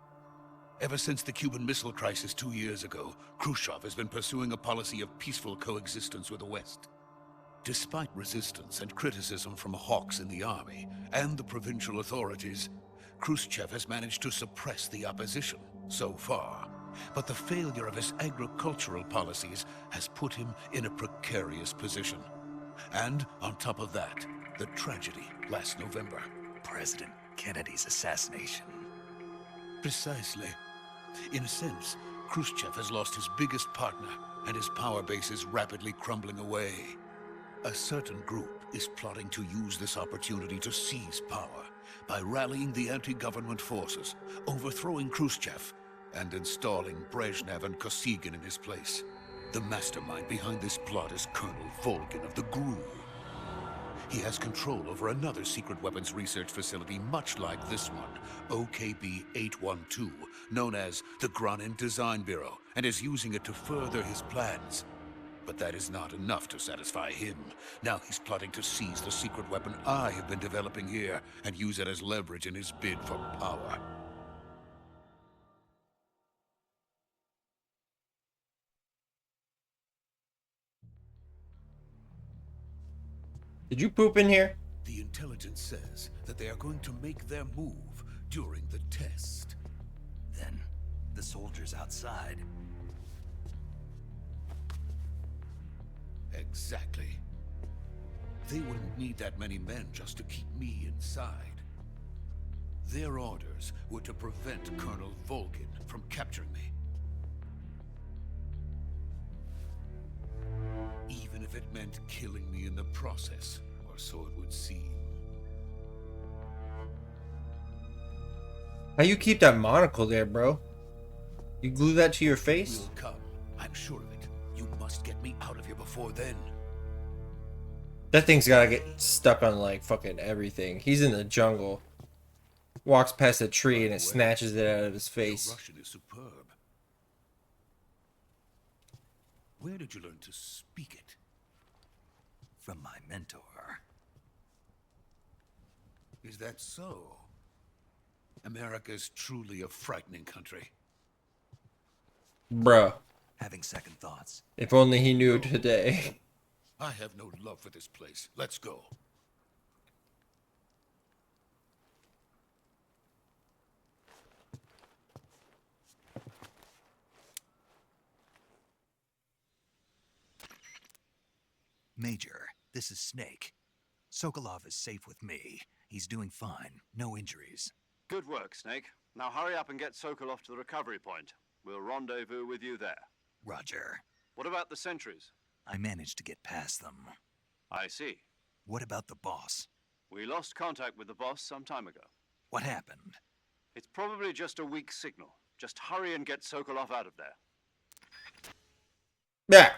Speaker 8: Ever since the Cuban Missile Crisis 2 years ago, Khrushchev has been pursuing a policy of peaceful coexistence with the West. Despite resistance and criticism from hawks in the army and the provincial authorities, Khrushchev has managed to suppress the opposition so far. But the failure of his agricultural policies has put him in a precarious position. And on top of that, the tragedy last November.
Speaker 2: President Kennedy's assassination.
Speaker 8: Precisely. In a sense, Khrushchev has lost his biggest partner, and his power base is rapidly crumbling away. A certain group is plotting to use this opportunity to seize power by rallying the anti-government forces, overthrowing Khrushchev, and installing Brezhnev and Kosygin in his place. The mastermind behind this plot is Colonel Volgin of the GRU. He has control over another secret weapons research facility much like this one, OKB-812, known as the Granin Design Bureau, and is using it to further his plans. But that is not enough to satisfy him. Now he's plotting to seize the secret weapon I have been developing here and use it as leverage in his bid for power.
Speaker 1: Did you poop in here?
Speaker 8: The intelligence says that they are going to make their move during the test.
Speaker 2: Then, the soldiers outside.
Speaker 8: Exactly. They wouldn't need that many men just to keep me inside. Their orders were to prevent Colonel Volgin from capturing me. Even if it meant killing me in the process, or so it would seem.
Speaker 1: How you keep that monocle there, bro? You glue that to your face?
Speaker 8: Will come. I'm sure of it. You must get me out of here before then.
Speaker 1: That thing's gotta get stuck on like fucking everything. He's in the jungle. Walks past a tree and it snatches it out of his face.
Speaker 8: Your Russian is superb. Where did you learn to speak it?
Speaker 2: From my mentor.
Speaker 8: Is that so? America is truly a frightening country.
Speaker 1: Bruh.
Speaker 2: Having second thoughts.
Speaker 1: If only he knew today.
Speaker 8: I have no love for this place. Let's go.
Speaker 2: Major, this is Snake. Sokolov is safe with me. He's doing fine. No injuries.
Speaker 4: Good work, Snake. Now hurry up and get Sokolov to the recovery point. We'll rendezvous with you there.
Speaker 2: Roger.
Speaker 4: What about the sentries?
Speaker 2: I managed to get past them.
Speaker 4: I see.
Speaker 2: What about the boss?
Speaker 4: We lost contact with the boss some time ago.
Speaker 2: What happened?
Speaker 4: It's probably just a weak signal. Just hurry and get Sokolov out of there.
Speaker 1: Yeah.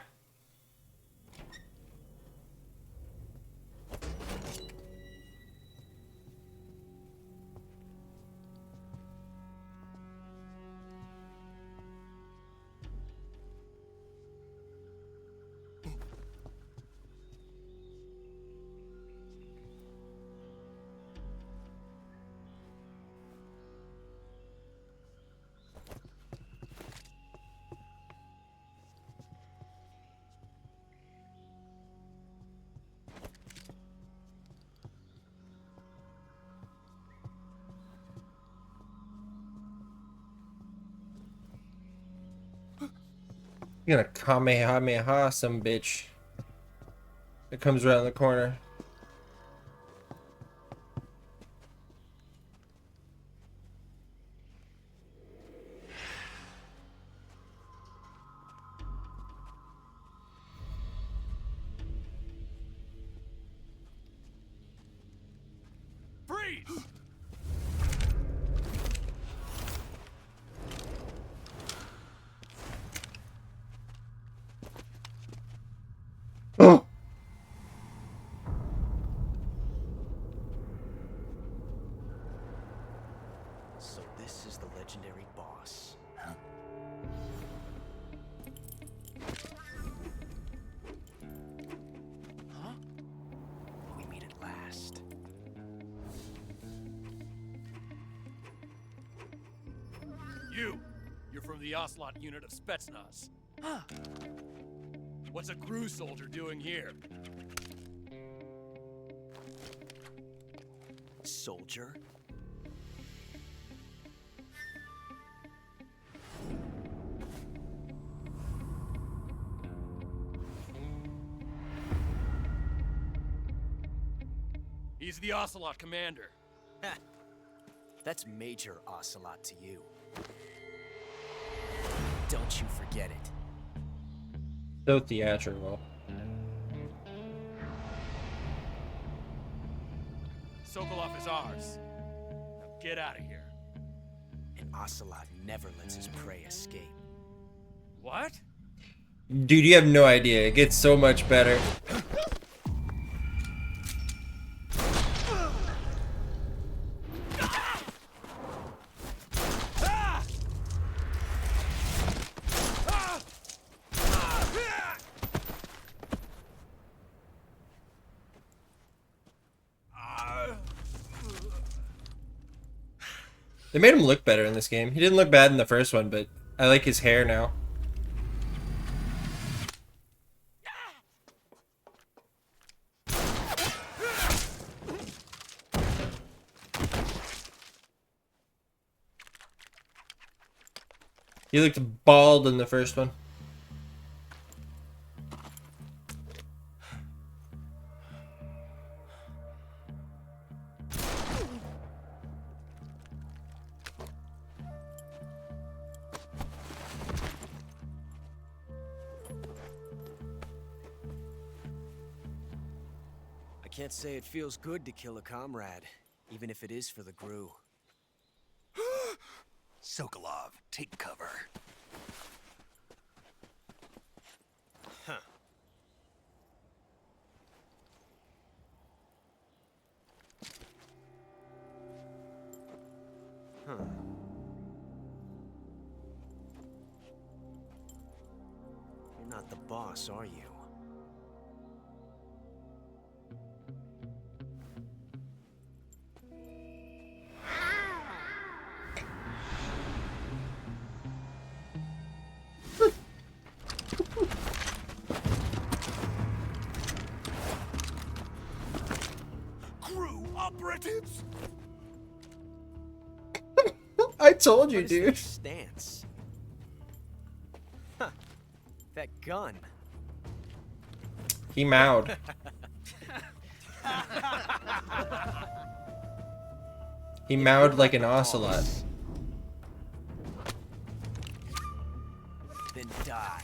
Speaker 1: You're gonna Kamehameha some bitch that comes around the corner.
Speaker 5: Freeze!
Speaker 1: Oh.
Speaker 5: So this is the legendary boss.
Speaker 2: Huh?
Speaker 5: Huh? We meet at last.
Speaker 9: You're from the Oslot unit of Spetsnaz.
Speaker 5: Huh.
Speaker 9: What's a crew soldier doing here?
Speaker 10: soldier.
Speaker 9: He's the Ocelot commander.
Speaker 10: Ha! That's Major Ocelot to you. Don't you forget it.
Speaker 1: So theatrical.
Speaker 9: Sokolov is ours. Now get out of here.
Speaker 10: And Ocelot never lets his prey escape.
Speaker 9: What?
Speaker 1: Dude, you have no idea. It gets so much better. They made him look better in this game. He didn't look bad in the first one, but I like his hair now. He looked bald in the first one.
Speaker 10: I can't say it feels good to kill a comrade, even if it is for the Gru.
Speaker 2: Sokolov, take cover.
Speaker 10: Huh. Huh. You're not the boss, are you?
Speaker 8: Crew operatives!
Speaker 1: I told you,
Speaker 10: What is
Speaker 1: dude.
Speaker 10: their stance? Huh. That gun.
Speaker 1: He mowed. He mowed like an ocelot.
Speaker 10: Then die.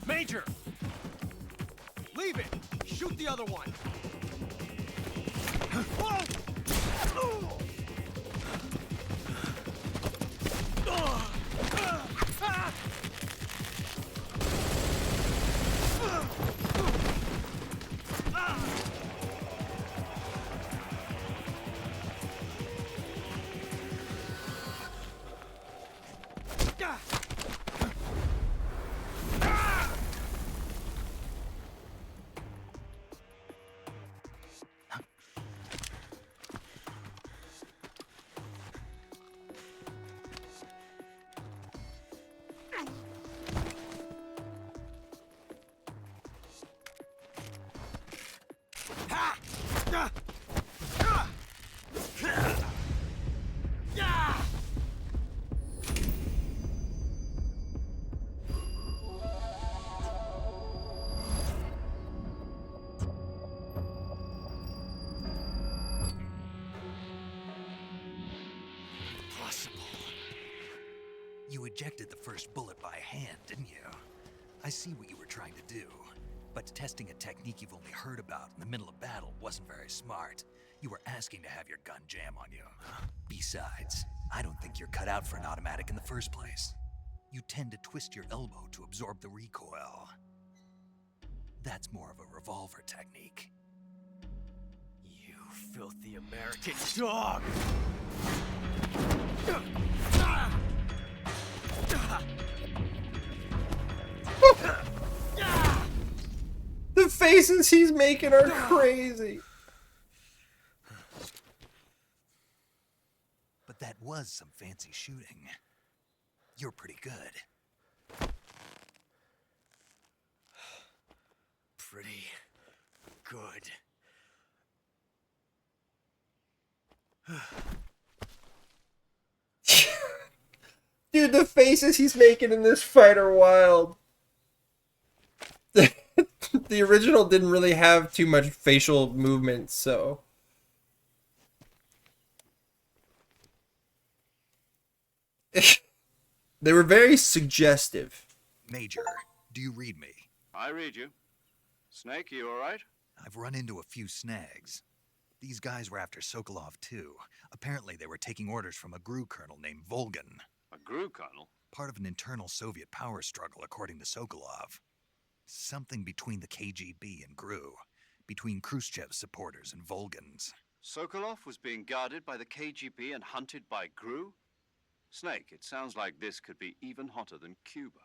Speaker 9: Major!
Speaker 10: Leave it! Shoot the other one!
Speaker 2: You ejected the first bullet by hand, didn't you? I see what you were trying to do. But testing a technique you've only heard about in the middle of battle wasn't very smart. You were asking to have your gun jam on you. Besides, I don't think you're cut out for an automatic in the first place. You tend to twist your elbow to absorb the recoil. That's more of a revolver technique.
Speaker 10: You filthy American dog!
Speaker 1: The faces he's making are crazy.
Speaker 2: But that was some fancy shooting. You're pretty good.
Speaker 10: Pretty good.
Speaker 1: Dude, the faces he's making in this fight are wild. The original didn't really have too much facial movement, so... They were very suggestive.
Speaker 2: Major, do you read me?
Speaker 4: I read you. Snake, you alright?
Speaker 2: I've run into a few snags. These guys were after Sokolov too. Apparently they were taking orders from a GRU colonel named Volgan.
Speaker 4: A GRU colonel?
Speaker 2: Part of an internal Soviet power struggle, according to Sokolov. Something between the KGB and GRU. Between Khrushchev's supporters and Volgan's.
Speaker 4: Sokolov was being guarded by the KGB and hunted by GRU? Snake, it sounds like this could be even hotter than Cuba.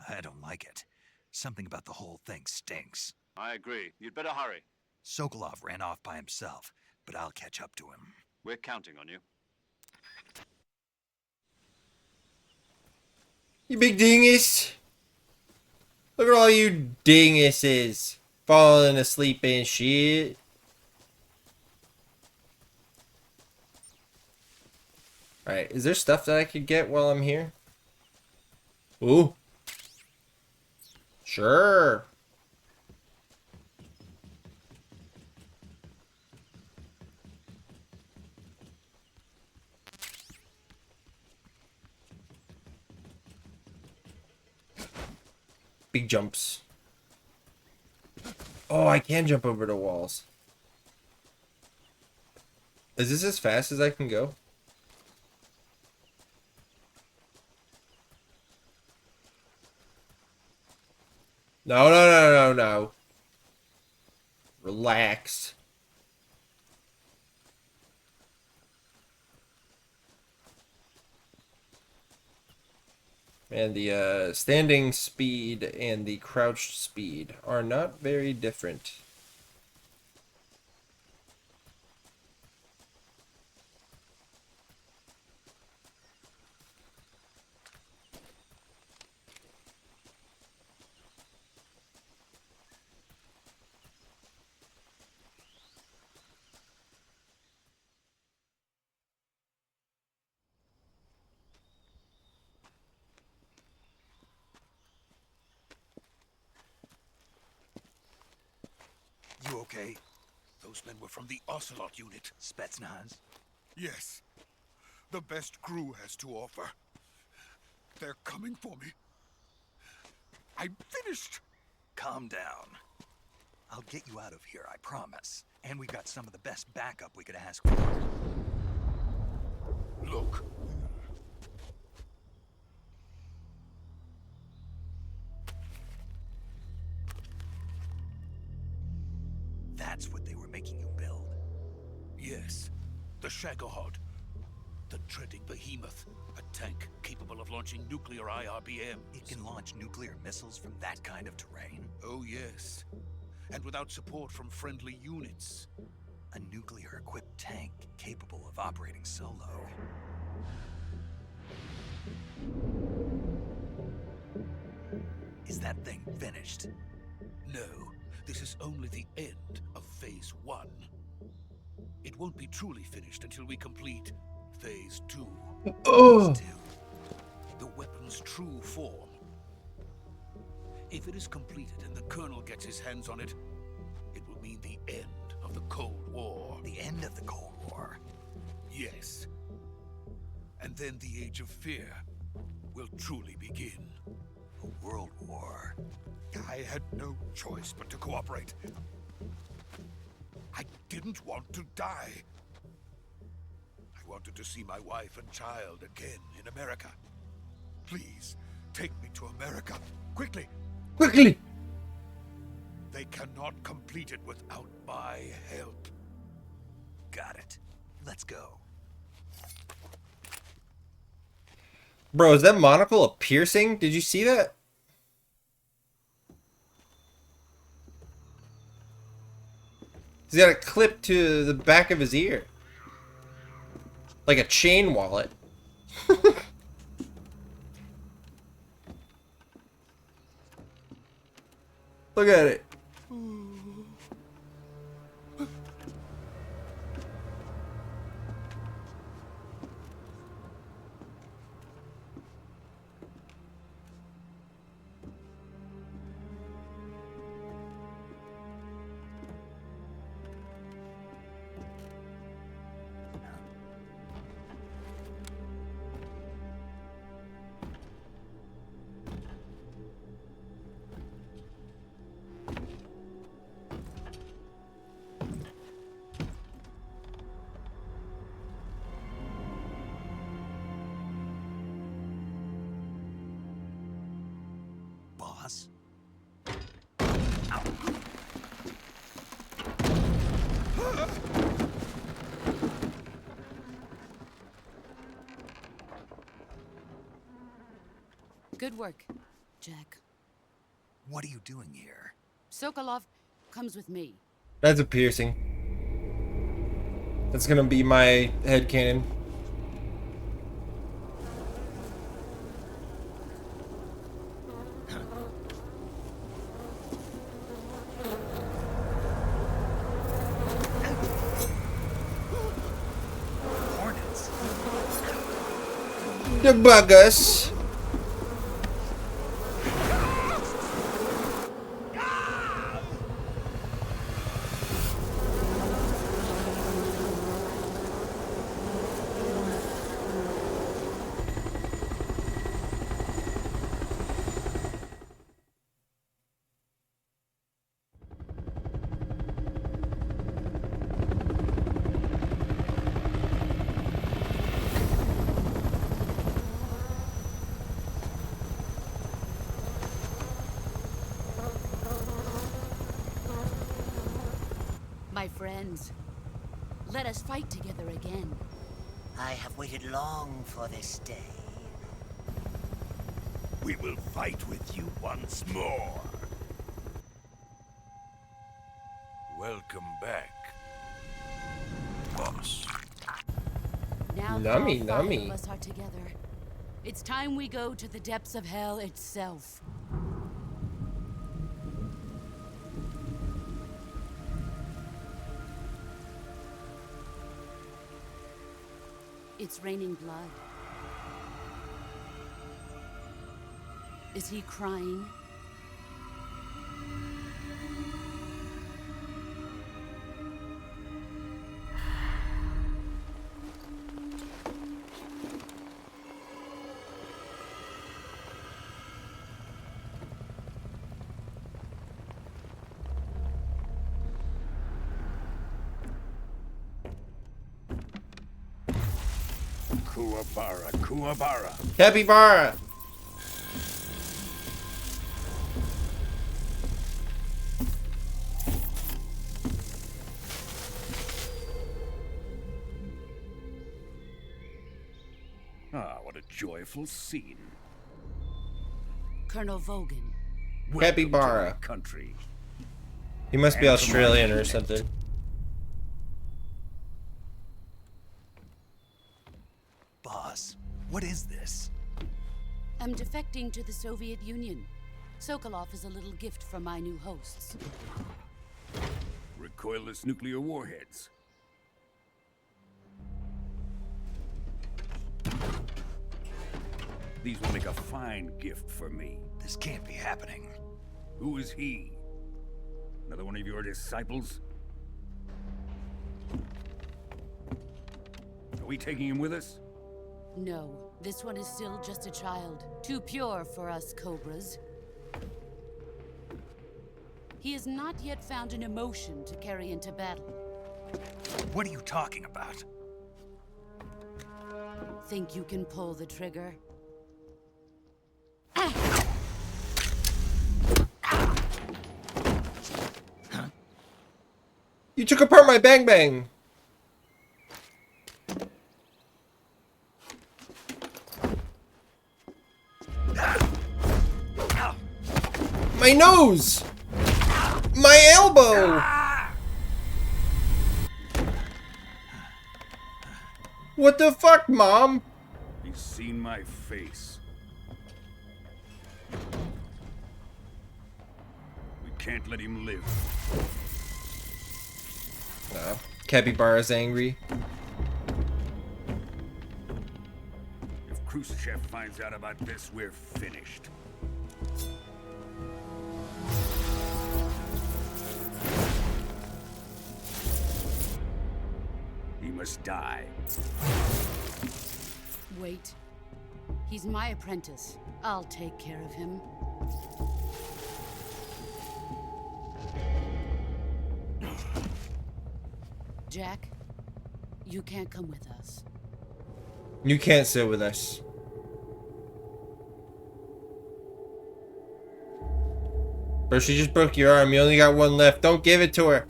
Speaker 2: I don't like it. Something about the whole thing stinks.
Speaker 4: I agree. You'd better hurry.
Speaker 2: Sokolov ran off by himself, but I'll catch up to him.
Speaker 4: We're counting on you.
Speaker 1: You big dingus. Look at all you dinguses. Falling asleep and shit. Alright, is there stuff that I could get while I'm here? Ooh. Sure. Big jumps. Oh, I can jump over the walls. Is this as fast as I can go? No. Relax. And the standing speed and the crouched speed are not very different.
Speaker 8: You okay? Those men were from the Ocelot unit.
Speaker 2: Spetsnaz?
Speaker 8: Yes. The best GRU has to offer. They're coming for me. I'm finished.
Speaker 2: Calm down. I'll get you out of here, I promise. And we got some of the best backup we could ask for.
Speaker 8: Look.
Speaker 2: That's what they were making you build?
Speaker 8: Yes. The Shagohod. The treading behemoth. A tank capable of launching nuclear IRBMs.
Speaker 2: It can launch nuclear missiles from that kind of terrain?
Speaker 8: Oh, yes. And without support from friendly units.
Speaker 2: A nuclear-equipped tank capable of operating solo. Is that thing finished?
Speaker 8: No. This is only the end of Phase 1. It won't be truly finished until we complete Phase 2.
Speaker 1: Oh!
Speaker 2: Phase 2?
Speaker 8: The weapon's true form. If it is completed and the Colonel gets his hands on it, it will mean the end of the Cold War.
Speaker 2: The end of the Cold War?
Speaker 8: Yes. And then the Age of Fear will truly begin.
Speaker 2: A world war?
Speaker 8: I had no choice but to cooperate. I didn't want to die. I wanted to see my wife and child again in America. Please, take me to America. Quickly!
Speaker 1: Quickly!
Speaker 8: They cannot complete it without my help.
Speaker 2: Got it. Let's go.
Speaker 1: Bro, is that monocle a piercing? Did you see that? He's got a clip to the back of his ear. Like a chain wallet. Look at it.
Speaker 2: Boss?
Speaker 7: Good work, Jack.
Speaker 2: What are you doing here?
Speaker 7: Sokolov comes with me.
Speaker 1: That's a piercing. That's gonna be my headcanon.
Speaker 2: Hornets?
Speaker 1: The buggers.
Speaker 7: My friends, let us fight together again.
Speaker 11: I have waited long for this day.
Speaker 8: We will fight with you once more. Welcome back, boss.
Speaker 7: Now that
Speaker 1: Nummy,
Speaker 7: all five
Speaker 1: nummy.
Speaker 7: of us are together, it's time we go to the depths of hell itself. It's raining blood. Is he crying?
Speaker 8: Kuwabara, Kuwabara.
Speaker 1: Capybara.
Speaker 8: Ah, what a joyful scene.
Speaker 7: Colonel Vogan.
Speaker 8: Welcome
Speaker 1: Capybara.
Speaker 8: to my country.
Speaker 1: He must be
Speaker 8: And to my
Speaker 1: Australian or
Speaker 8: unit.
Speaker 1: something.
Speaker 2: Boss, what is this?
Speaker 7: I'm defecting to the Soviet Union. Sokolov is a little gift from my new hosts.
Speaker 8: Recoilless nuclear warheads. These will make a fine gift for me.
Speaker 2: This can't be happening.
Speaker 8: Who is he? Another one of your disciples? Are we taking him with us?
Speaker 7: No, this one is still just a child. Too pure for us Cobras. He has not yet found an emotion to carry into battle.
Speaker 2: What are you talking about?
Speaker 7: Think you can pull the trigger?
Speaker 1: You took apart my bang bang. My nose! My elbow! What the fuck, Mom?
Speaker 8: He's seen my face. We can't let him live.
Speaker 1: Capybara's angry.
Speaker 8: If Khrushchev finds out about this, we're finished. He must die.
Speaker 7: Wait. He's my apprentice. I'll take care of him. Jack, you can't come with us.
Speaker 1: You can't sit with us. Bro, she just broke your arm. You only got one left. Don't give it to her.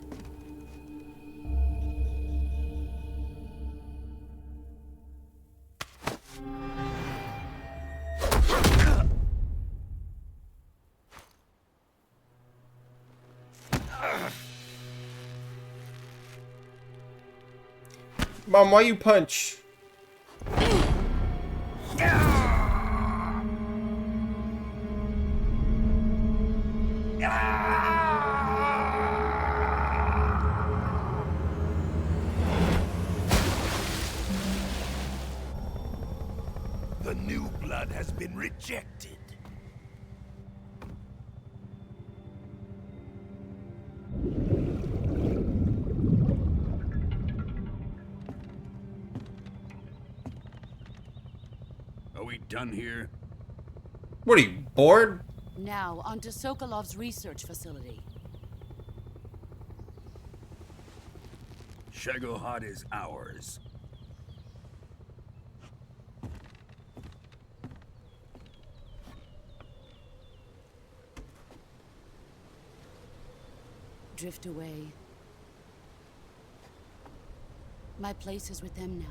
Speaker 1: Mom, why you punch?
Speaker 8: The new blood has been rejected. Are we done here?
Speaker 1: What are you, bored?
Speaker 7: Now, onto Sokolov's research facility.
Speaker 8: Shagohod is ours.
Speaker 7: Drift away. My place is with them now.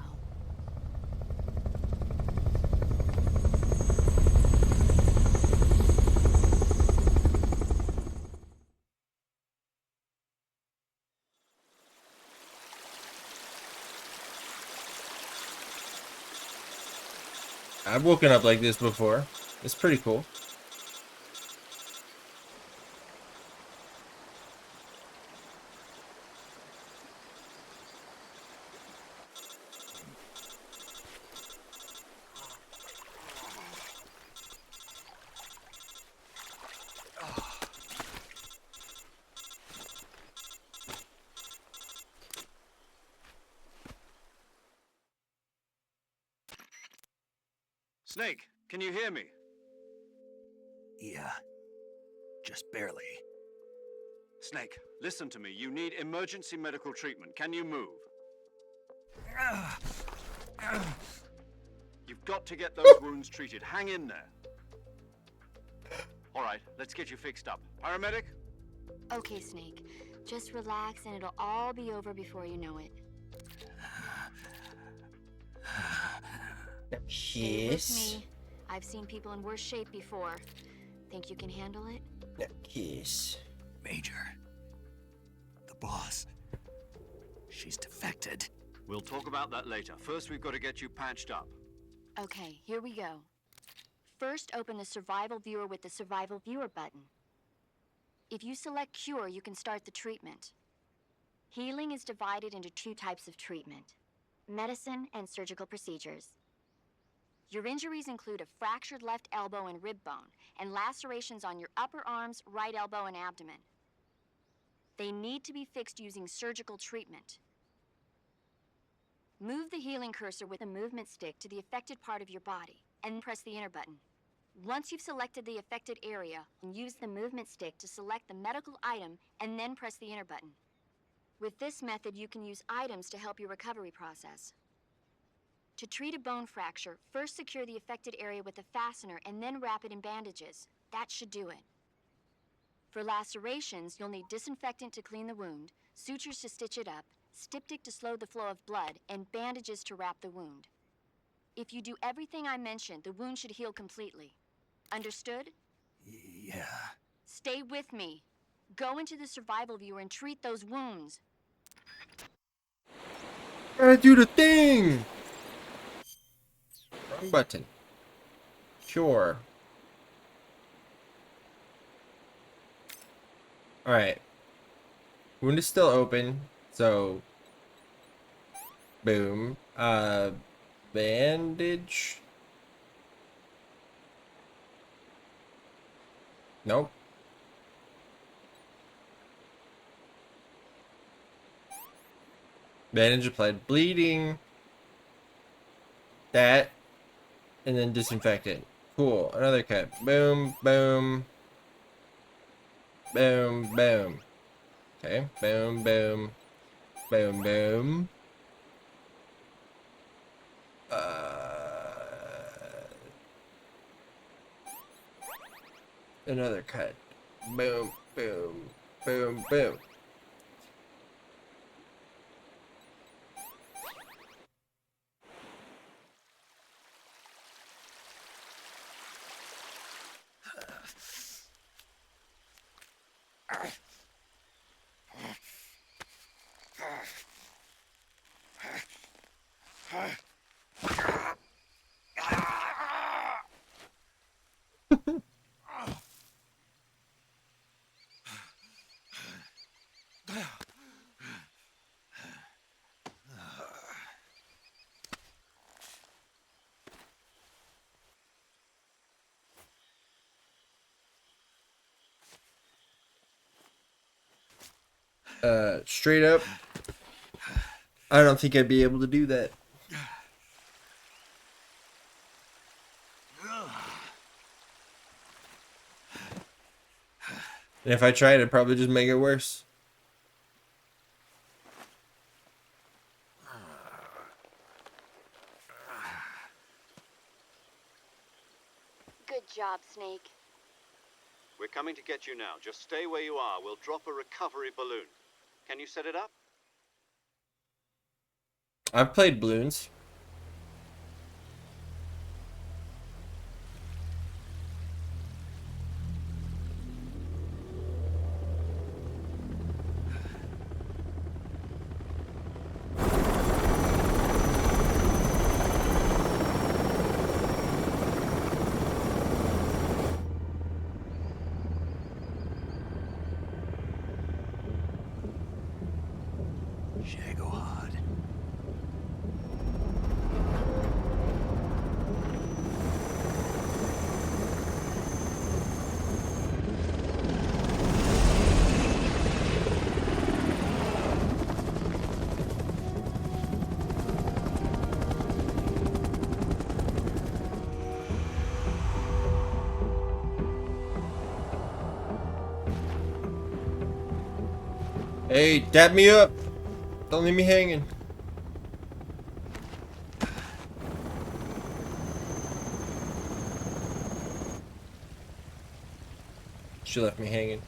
Speaker 1: I've woken up like this before. It's pretty cool.
Speaker 4: Snake, can you hear me?
Speaker 2: Yeah. Just barely.
Speaker 4: Snake, listen to me. You need emergency medical treatment. Can you move? You've got to get those wounds treated. Hang in there. All right, let's get you fixed up. Paramedic?
Speaker 6: Okay, Snake. Just relax and it'll all be over before you know it. Stay with me. I've seen people in worse shape before. Think you can handle it?
Speaker 1: Kiss.
Speaker 2: Major. The boss. She's defected.
Speaker 4: We'll talk about that later. First, we've got to get you patched up.
Speaker 6: Okay, here we go. First, open the Survival Viewer with the Survival Viewer button. If you select Cure, you can start the treatment. Healing is divided into two types of treatment: medicine and surgical procedures. Your injuries include a fractured left elbow and rib bone, and lacerations on your upper arms, right elbow, and abdomen. They need to be fixed using surgical treatment. Move the healing cursor with a movement stick to the affected part of your body, and press the enter button. Once you've selected the affected area, use the movement stick to select the medical item, and then press the enter button. With this method, you can use items to help your recovery process. To treat a bone fracture, first secure the affected area with a fastener and then wrap it in bandages. That should do it. For lacerations, you'll need disinfectant to clean the wound, sutures to stitch it up, styptic to slow the flow of blood, and bandages to wrap the wound. If you do everything I mentioned, the wound should heal completely. Understood?
Speaker 2: Yeah.
Speaker 6: Stay with me. Go into the Survival Viewer and treat those wounds.
Speaker 1: Gotta do the thing! Button. Sure. Alright. Wound is still open, so... Boom. Bandage? Nope. Bandage applied. Bleeding. That. And then disinfectant. Cool. Another cut. Boom, boom. Boom, boom. Okay. Boom, boom. Boom, boom. Another cut. Boom, boom, boom, boom. Straight up, I don't think I'd be able to do that. And if I tried, I'd probably just make it worse.
Speaker 6: Good job, Snake.
Speaker 4: We're coming to get you now. Just stay where you are. We'll drop a recovery balloon. Can you set it up?
Speaker 1: I've played balloons.
Speaker 2: Shagohod.
Speaker 1: Hey, dab me up. Don't leave me hanging. She left me hanging.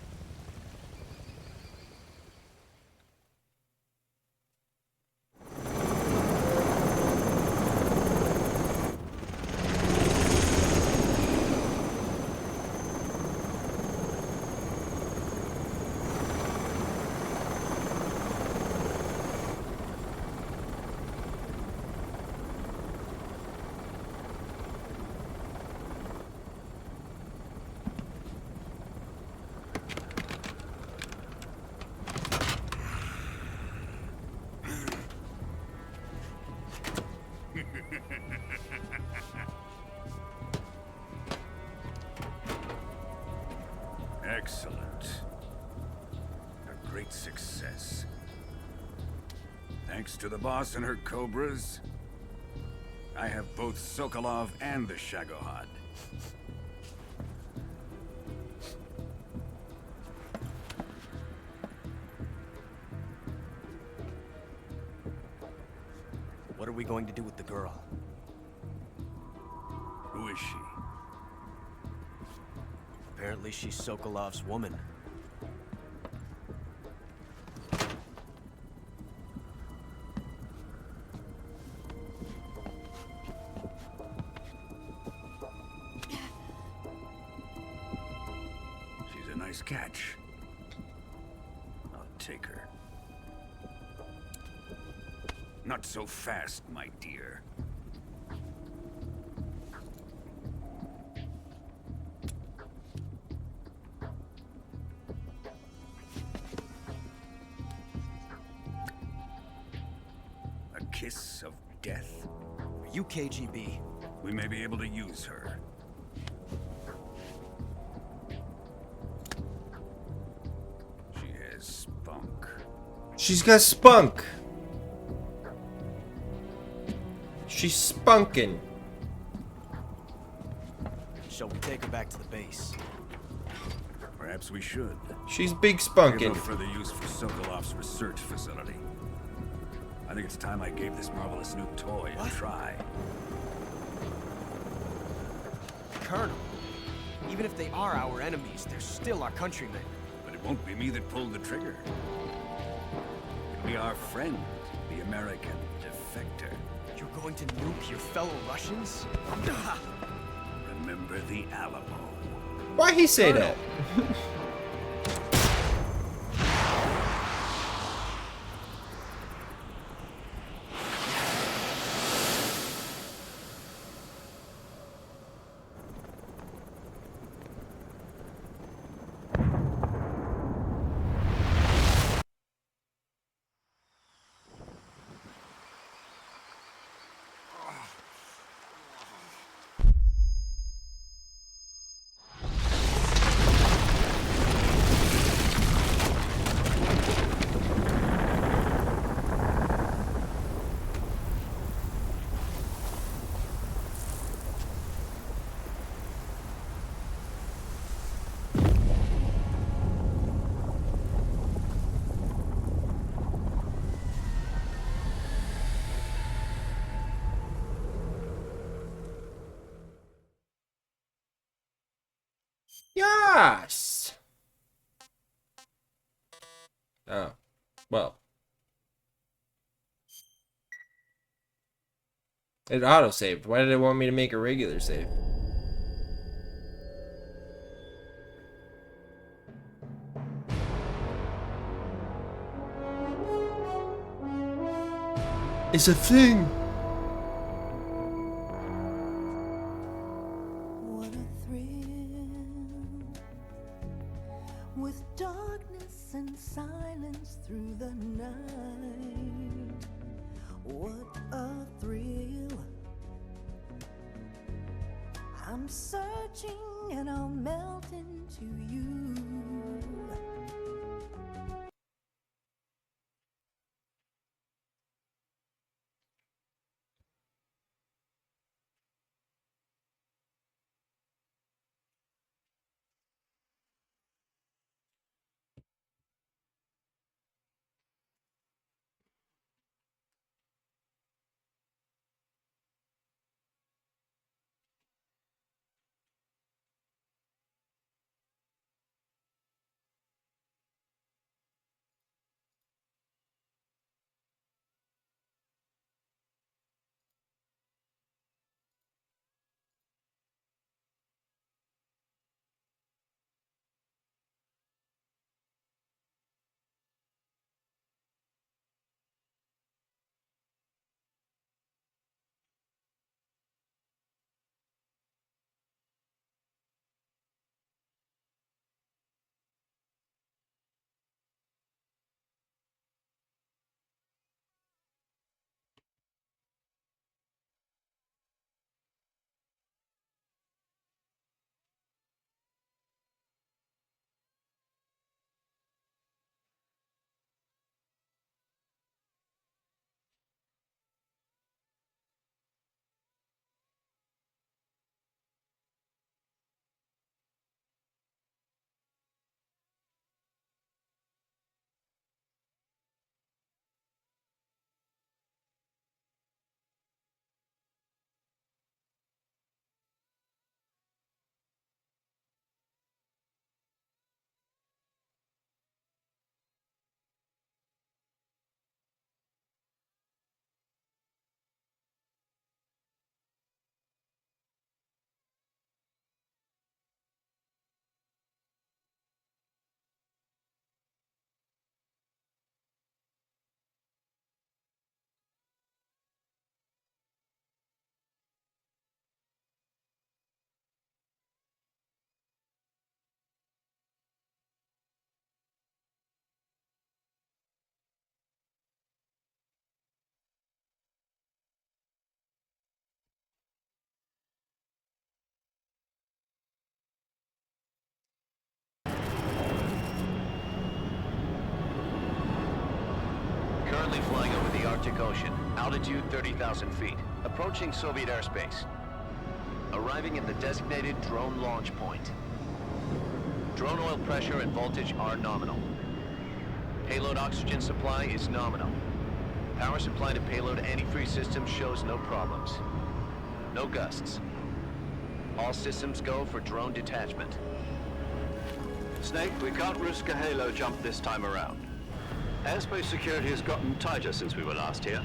Speaker 8: Excellent. A great success. Thanks to the boss and her cobras, I have both Sokolov and the Shagohod.
Speaker 10: What are we going to do with the girl?
Speaker 8: Who is she?
Speaker 10: Apparently she's Sokolov's woman.
Speaker 8: She's a nice catch. I'll take her. Not so fast, my dear.
Speaker 12: kiss of death?
Speaker 10: Are you KGB?
Speaker 12: We may be able to use her. She has spunk.
Speaker 1: She's got spunk. She's spunking.
Speaker 10: Shall we take her back to the base?
Speaker 12: Perhaps we should.
Speaker 1: She's big
Speaker 12: We
Speaker 1: spunking.
Speaker 12: have no further use for Sokolov's research facility. I think it's time I gave this marvelous new toy a try.
Speaker 10: Colonel, even if they are our enemies, they're still our countrymen.
Speaker 12: But it won't be me that pulled the trigger. It'll be our friend, the American defector.
Speaker 10: You're going to nuke your fellow Russians?
Speaker 12: Remember the Alamo.
Speaker 1: Why he say that? Yes. Oh, well. It auto-saved. Why did it want me to make a regular save? It's a thing.
Speaker 13: What a thrill, with darkness and silence through the night. What a thrill. I'm searching and I'll melt into you.
Speaker 14: Currently flying over the Arctic Ocean. Altitude 30,000 feet. Approaching Soviet airspace. Arriving at the designated drone launch point. Drone oil pressure and voltage are nominal. Payload oxygen supply is nominal. Power supply to payload antifreeze system shows no problems. No gusts. All systems go for drone detachment.
Speaker 4: Snake, we can't risk a halo jump this time around. Airspace security has gotten tighter since we were last here.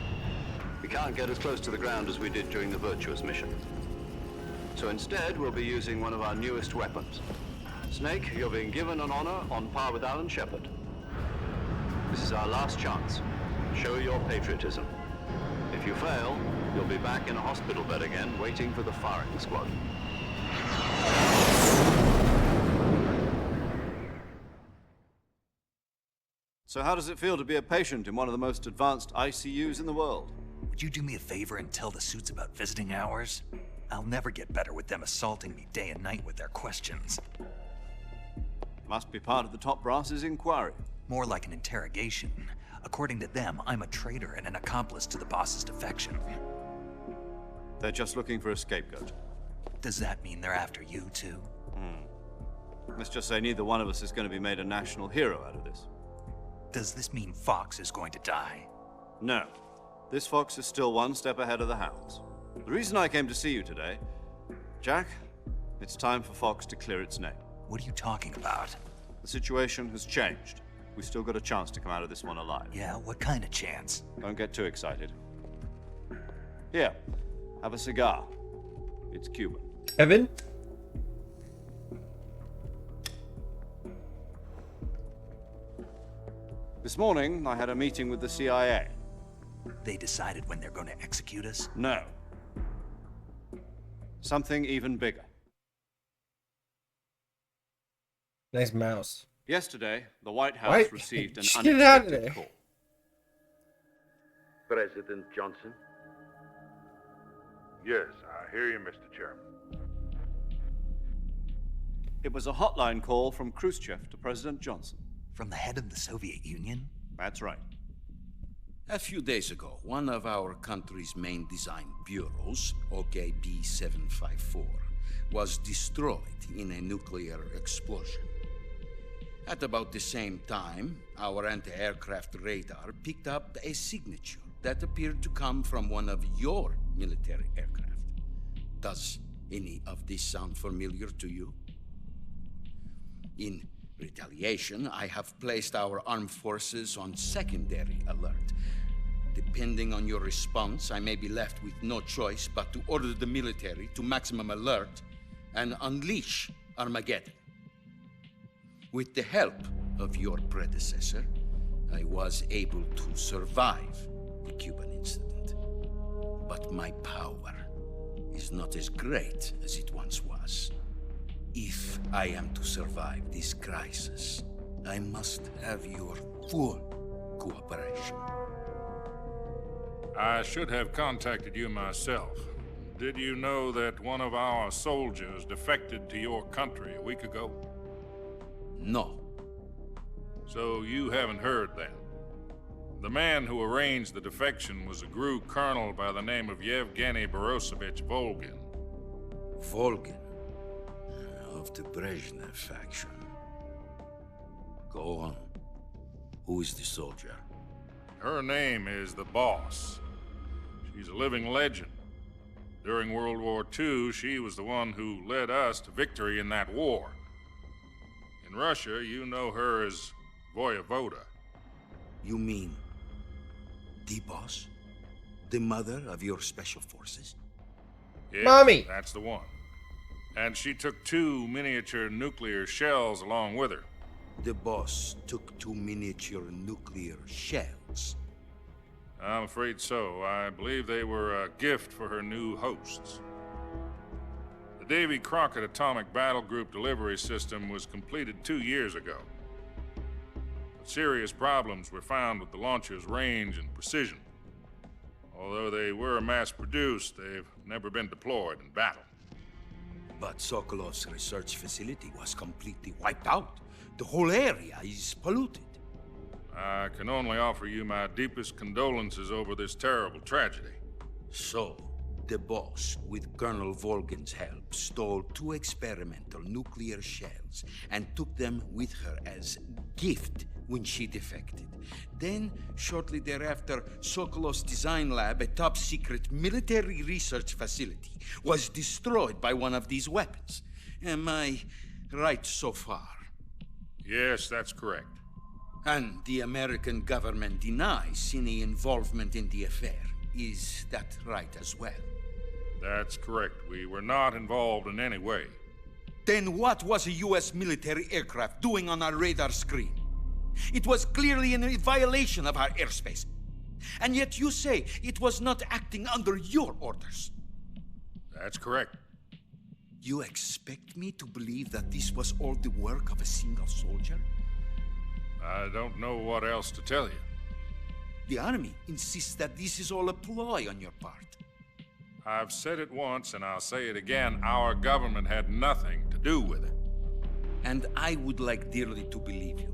Speaker 4: We can't get as close to the ground as we did during the Virtuous mission. So instead, we'll be using one of our newest weapons. Snake, you're being given an honor on par with Alan Shepard. This is our last chance. Show your patriotism. If you fail, you'll be back in a hospital bed again, waiting for the firing squad. So how does it feel to be a patient in one of the most advanced ICUs in the world?
Speaker 2: Would you do me a favor and tell the suits about visiting hours? I'll never get better with them assaulting me day and night with their questions.
Speaker 4: Must be part of the top brass's inquiry.
Speaker 2: More like an interrogation. According to them, I'm a traitor and an accomplice to the boss's defection.
Speaker 4: They're just looking for a scapegoat.
Speaker 2: Does that mean they're after you, too?
Speaker 4: Let's just say neither one of us is going to be made a national hero out of this.
Speaker 2: Does this mean Fox is going to die?
Speaker 4: No. This fox is still one step ahead of the hounds. The reason I came to see you today, Jack, it's time for Fox to clear its name.
Speaker 2: What are you talking about?
Speaker 4: The situation has changed. We've still got a chance to come out of this one alive.
Speaker 2: Yeah, what kind of chance?
Speaker 4: Don't get too excited. Here, have a cigar. It's Cuban.
Speaker 1: Evan?
Speaker 4: This morning, I had a meeting with the CIA.
Speaker 2: They decided when they're going to execute us?
Speaker 4: No. Something even bigger.
Speaker 1: Nice mouse.
Speaker 4: Yesterday, the White House received an
Speaker 1: Get out of
Speaker 4: unexpected
Speaker 1: there.
Speaker 4: call.
Speaker 15: President Johnson?
Speaker 16: Yes, I hear you, Mr. Chairman.
Speaker 4: It was a hotline call from Khrushchev to President Johnson.
Speaker 2: From the head of the Soviet Union?
Speaker 4: That's right.
Speaker 8: A few days ago, one of our country's main design bureaus, OKB 754, was destroyed in a nuclear explosion. At about the same time, our anti-aircraft radar picked up a signature that appeared to come from one of your military aircraft. Does any of this sound familiar to you? In retaliation, I have placed our armed forces on secondary alert. Depending on your response, I may be left with no choice but to order the military to maximum alert and unleash Armageddon. With the help of your predecessor, I was able to survive the Cuban incident. But my power is not as great as it once was. If I am to survive this crisis, I must have your full cooperation.
Speaker 16: I should have contacted you myself. Did you know that one of our soldiers defected to your country a week ago?
Speaker 8: No.
Speaker 16: So you haven't heard then? The man who arranged the defection was a GRU colonel by the name of Yevgeny Borosovich Volgin.
Speaker 8: Volgin? Of the Brezhnev faction. Go on. Who is the soldier?
Speaker 16: Her name is the Boss. She's a living legend. During World War II, she was the one who led us to victory in that war. In Russia, you know her as Voyevoda.
Speaker 8: You mean the Boss? The mother of your special forces?
Speaker 16: Yeah,
Speaker 1: Mommy!
Speaker 16: That's the one. And she took 2 miniature nuclear shells along with her.
Speaker 8: The Boss took 2 miniature nuclear shells.
Speaker 16: I'm afraid so. I believe they were a gift for her new hosts. The Davy Crockett Atomic Battle Group delivery system was completed 2 years ago. But serious problems were found with the launcher's range and precision. Although they were mass-produced, they've never been deployed in battle.
Speaker 8: But Sokolov's research facility was completely wiped out. The whole area is polluted.
Speaker 16: I can only offer you my deepest condolences over this terrible tragedy.
Speaker 8: So, the boss, with Colonel Volgin's help, stole 2 experimental nuclear shells and took them with her as gift when she defected. Then, shortly thereafter, Sokolov's design lab, a top-secret military research facility, was destroyed by one of these weapons. Am I right so far?
Speaker 16: Yes, that's correct.
Speaker 8: And the American government denies any involvement in the affair. Is that right as well?
Speaker 16: That's correct. We were not involved in any way.
Speaker 8: Then what was a U.S. military aircraft doing on our radar screen? It was clearly in violation of our airspace. And yet you say it was not acting under your orders.
Speaker 16: That's correct.
Speaker 8: You expect me to believe that this was all the work of a single soldier?
Speaker 16: I don't know what else to tell you.
Speaker 8: The Army insists that this is all a ploy on your part.
Speaker 16: I've said it once, and I'll say it again. Our government had nothing to do with it.
Speaker 8: And I would like dearly to believe you.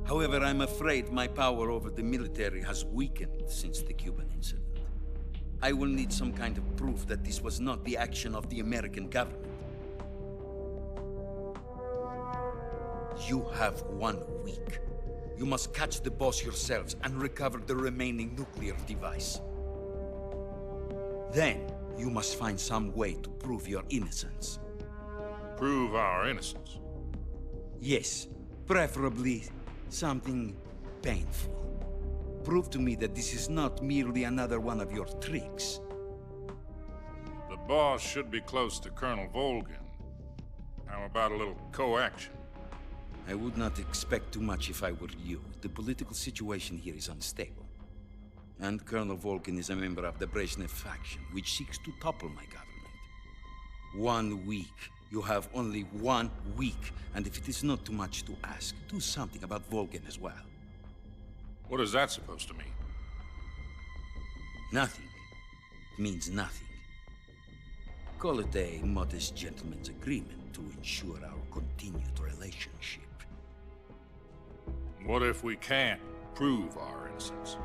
Speaker 8: However, I'm afraid my power over the military has weakened since the Cuban incident. I will need some kind of proof that this was not the action of the American government. You have 1 week. You must catch the boss yourselves and recover the remaining nuclear device. Then, you must find some way to prove your innocence.
Speaker 16: Prove our innocence?
Speaker 8: Yes, preferably something painful. Prove to me that this is not merely another one of your tricks.
Speaker 16: The boss should be close to Colonel Volgin. How about a little co-action?
Speaker 8: I would not expect too much if I were you. The political situation here is unstable. And Colonel Volgin is a member of the Brezhnev faction, which seeks to topple my government. 1 week. You have only 1 week. And if it is not too much to ask, do something about Volgin as well.
Speaker 16: What is that supposed to mean?
Speaker 8: Nothing. It means nothing. Call it a modest gentleman's agreement to ensure our continued relationship.
Speaker 16: What if we can't prove our innocence?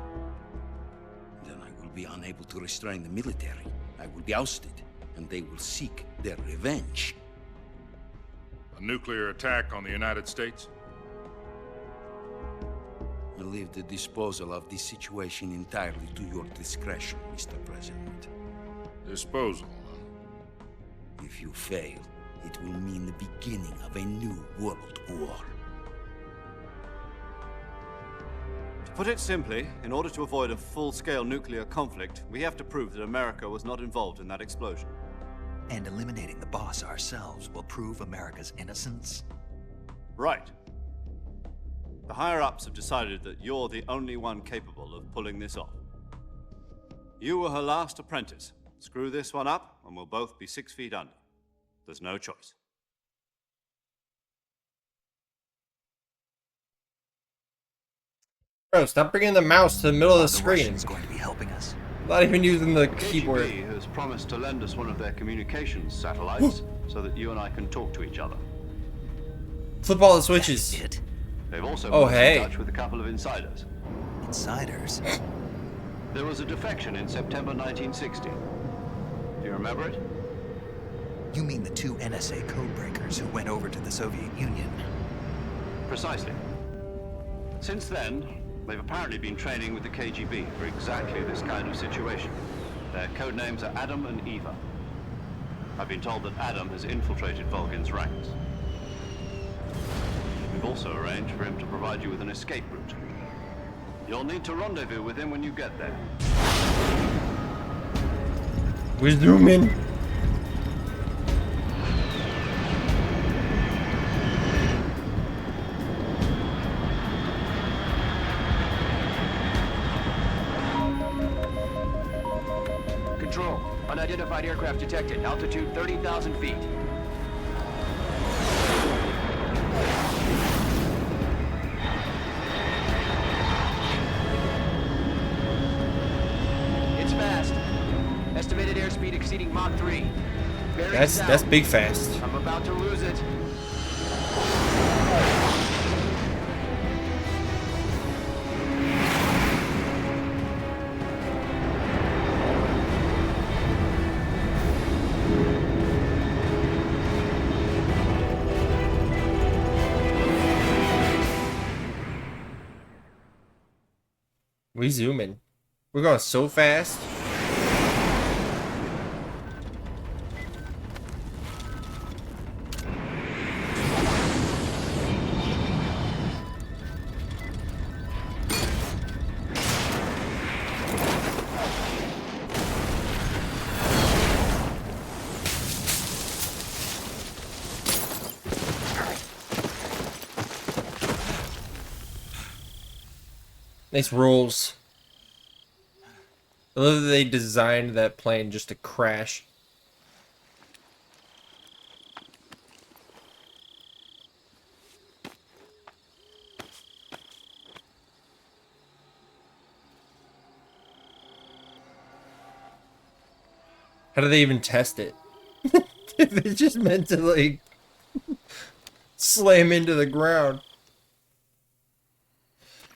Speaker 8: Then I will be unable to restrain the military. I will be ousted, and they will seek their revenge.
Speaker 16: A nuclear attack on the United States?
Speaker 8: I leave the disposal of this situation entirely to your discretion, Mr. President.
Speaker 16: Disposal?
Speaker 8: If you fail, it will mean the beginning of a new world war.
Speaker 4: To put it simply, in order to avoid a full-scale nuclear conflict, we have to prove that America was not involved in that explosion.
Speaker 2: And eliminating the boss ourselves will prove America's innocence?
Speaker 4: Right. The higher-ups have decided that you're the only one capable of pulling this off. You were her last apprentice. Screw this one up, and we'll both be 6 feet under. There's no choice.
Speaker 1: Bro, stop bringing the mouse to the middle of the screen.
Speaker 2: Russians going to be helping us.
Speaker 1: Not even using the keyboard.
Speaker 3: KGB has promised to lend us one of their communications satellites so that you and I can talk to each other.
Speaker 1: Flip all the switches.
Speaker 3: They've also
Speaker 1: Oh,
Speaker 3: put us
Speaker 1: hey.
Speaker 3: in touch with a couple of insiders.
Speaker 2: Insiders?
Speaker 3: There was a defection in September 1960. Do you remember it?
Speaker 2: You mean the 2 NSA codebreakers who went over to the Soviet Union?
Speaker 3: Precisely. Since then, they've apparently been training with the KGB for exactly this kind of situation. Their code names are Adam and Eva. I've been told that Adam has infiltrated Volgin's ranks. We've also arranged for him to provide you with an escape route. You'll need to rendezvous with him when you get there.
Speaker 1: We're zooming.
Speaker 10: Control. Unidentified aircraft detected. Altitude 30,000 feet. It's fast. Estimated airspeed exceeding Mach 3. Bearing
Speaker 1: That's
Speaker 10: south.
Speaker 1: big fast.
Speaker 10: I'm about to lose it.
Speaker 1: We zooming. We're going so fast. Nice rolls. I love that they designed that plane just to crash. How do they even test it? If they just meant to, like, slam into the ground.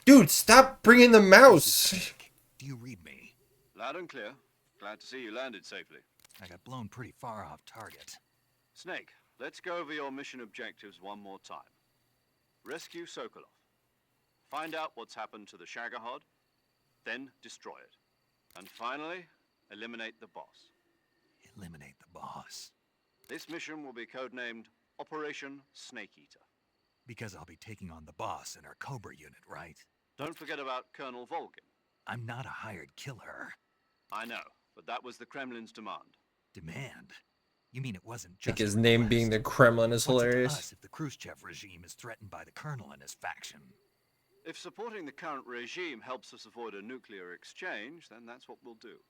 Speaker 1: Dude, stop bringing the mouse.
Speaker 2: Do you read me?
Speaker 4: Loud and clear. Glad to see you landed safely.
Speaker 2: I got blown pretty far off target.
Speaker 4: Snake, let's go over your mission objectives one more time. Rescue Sokolov. Find out what's happened to the Shagohod, then destroy it. And finally, eliminate the boss.
Speaker 2: Eliminate the boss.
Speaker 4: This mission will be codenamed Operation Snake Eater.
Speaker 2: Because I'll be taking on the boss in our Cobra unit, right?
Speaker 4: Don't forget about Colonel Volgin.
Speaker 2: I'm not a hired killer.
Speaker 4: I know, but that was the Kremlin's demand.
Speaker 2: Demand? You mean it wasn't just
Speaker 1: Like his name being the Kremlin is hilarious.
Speaker 2: What's it to us if the Khrushchev regime is threatened by the colonel and his faction?
Speaker 4: If supporting the current regime helps us avoid a nuclear exchange, then that's what we'll do.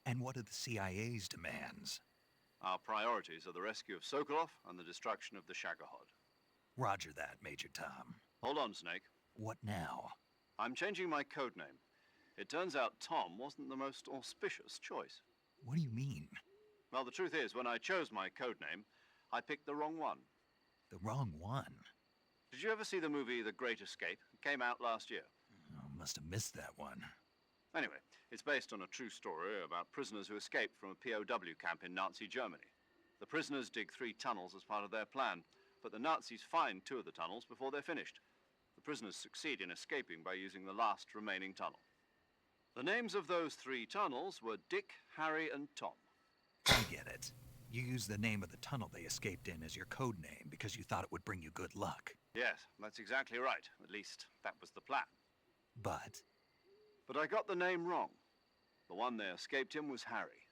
Speaker 2: And what are the CIA's demands?
Speaker 4: Our priorities are the rescue of Sokolov and the destruction of the Shagohod.
Speaker 2: Roger that, Major Tom.
Speaker 4: Hold on, Snake.
Speaker 2: What now?
Speaker 4: I'm changing my codename. It turns out Tom wasn't the most auspicious choice.
Speaker 2: What do you mean?
Speaker 4: Well, the truth is, when I chose my codename, I picked the wrong one.
Speaker 2: The wrong one?
Speaker 4: Did you ever see the movie The Great Escape? It came out last year.
Speaker 2: Oh, must have missed that one.
Speaker 4: Anyway, it's based on a true story about prisoners who escaped from a POW camp in Nazi Germany. The prisoners dig 3 tunnels as part of their plan, but the Nazis find 2 of the tunnels before they're finished. The prisoners succeed in escaping by using the last remaining tunnel. The names of those 3 tunnels were Dick, Harry, and Tom.
Speaker 2: I get it. You used the name of the tunnel they escaped in as your code name because you thought it would bring you good luck.
Speaker 4: Yes, that's exactly right. At least, that was the plan.
Speaker 2: But
Speaker 4: I got the name wrong. The one they escaped in was Harry.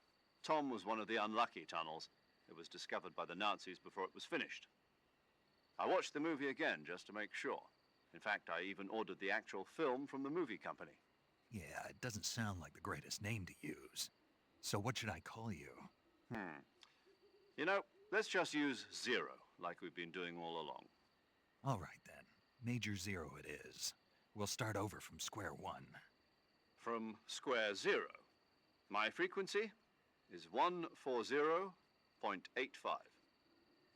Speaker 4: Tom was one of the unlucky tunnels. It was discovered by the Nazis before it was finished. I watched the movie again just to make sure. In fact, I even ordered the actual film from the movie company.
Speaker 2: yeah, it doesn't sound like the greatest name to use. So what should I call you?
Speaker 4: You know, let's just use Zero, like we've been doing all along.
Speaker 2: All right then. Major Zero it is. We'll start over from square one.
Speaker 4: From square zero. My frequency is 140.85.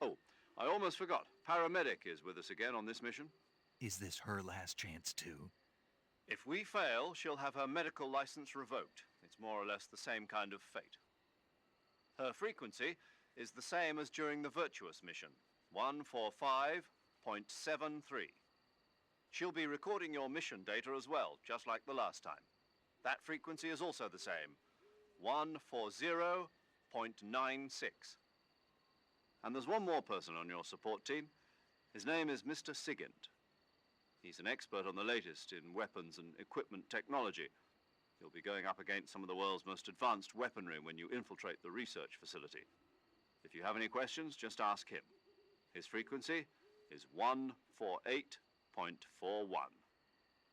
Speaker 4: Oh, I almost forgot. Paramedic is with us again on this mission.
Speaker 2: Is this her last chance too?
Speaker 4: If we fail, she'll have her medical license revoked. It's more or less the same kind of fate. Her frequency is the same as during the Virtuous mission, 145.73. She'll be recording your mission data as well, just like the last time. That frequency is also the same, 140.96. And there's one more person on your support team. His name is Mr. Sigint. He's an expert on the latest in weapons and equipment technology. You'll be going up against some of the world's most advanced weaponry when you infiltrate the research facility. If you have any questions, just ask him. His frequency is 148.41.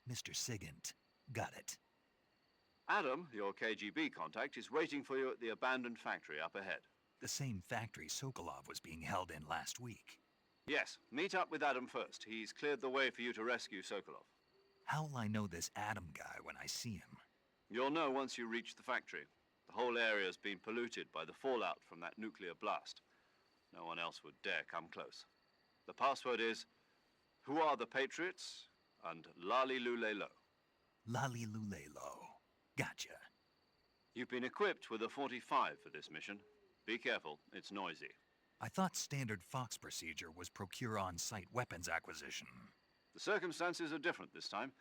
Speaker 2: Mr. Sigint. Got it.
Speaker 4: Adam, your KGB contact, is waiting for you at the abandoned factory up ahead.
Speaker 2: The same factory Sokolov was being held in last week.
Speaker 4: Yes, meet up with Adam first. He's cleared the way for you to rescue Sokolov.
Speaker 2: How will I know this Adam guy when I see him?
Speaker 4: You'll know once you reach the factory. The whole area's been polluted by the fallout from that nuclear blast. No one else would dare come close. The password is, "Who are the Patriots?" and Lali Lule Lo.
Speaker 2: Lali Lule Lo. Gotcha.
Speaker 4: You've been equipped with a 45 for this mission. Be careful, it's noisy.
Speaker 2: I thought standard Fox procedure was procure on-site weapons acquisition.
Speaker 4: The circumstances are different this time.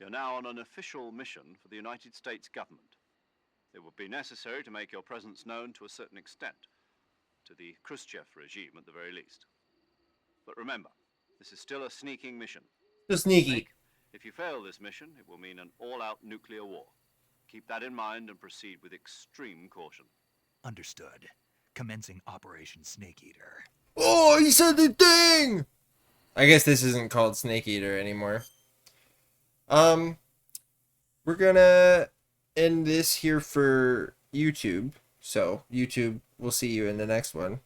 Speaker 3: You're now on an official mission for the United States government. It would be necessary to make your presence known to a certain extent, to the Khrushchev regime at the very least. But remember, this is still a sneaking mission.
Speaker 1: Just sneaky.
Speaker 3: Snake, if you fail this mission, it will mean an all-out nuclear war. Keep that in mind and proceed with extreme caution.
Speaker 2: Understood. Commencing Operation Snake Eater.
Speaker 1: Oh, he said the thing! I guess this isn't called Snake Eater anymore. We're gonna end this here for YouTube. So, YouTube, we'll see you in the next one.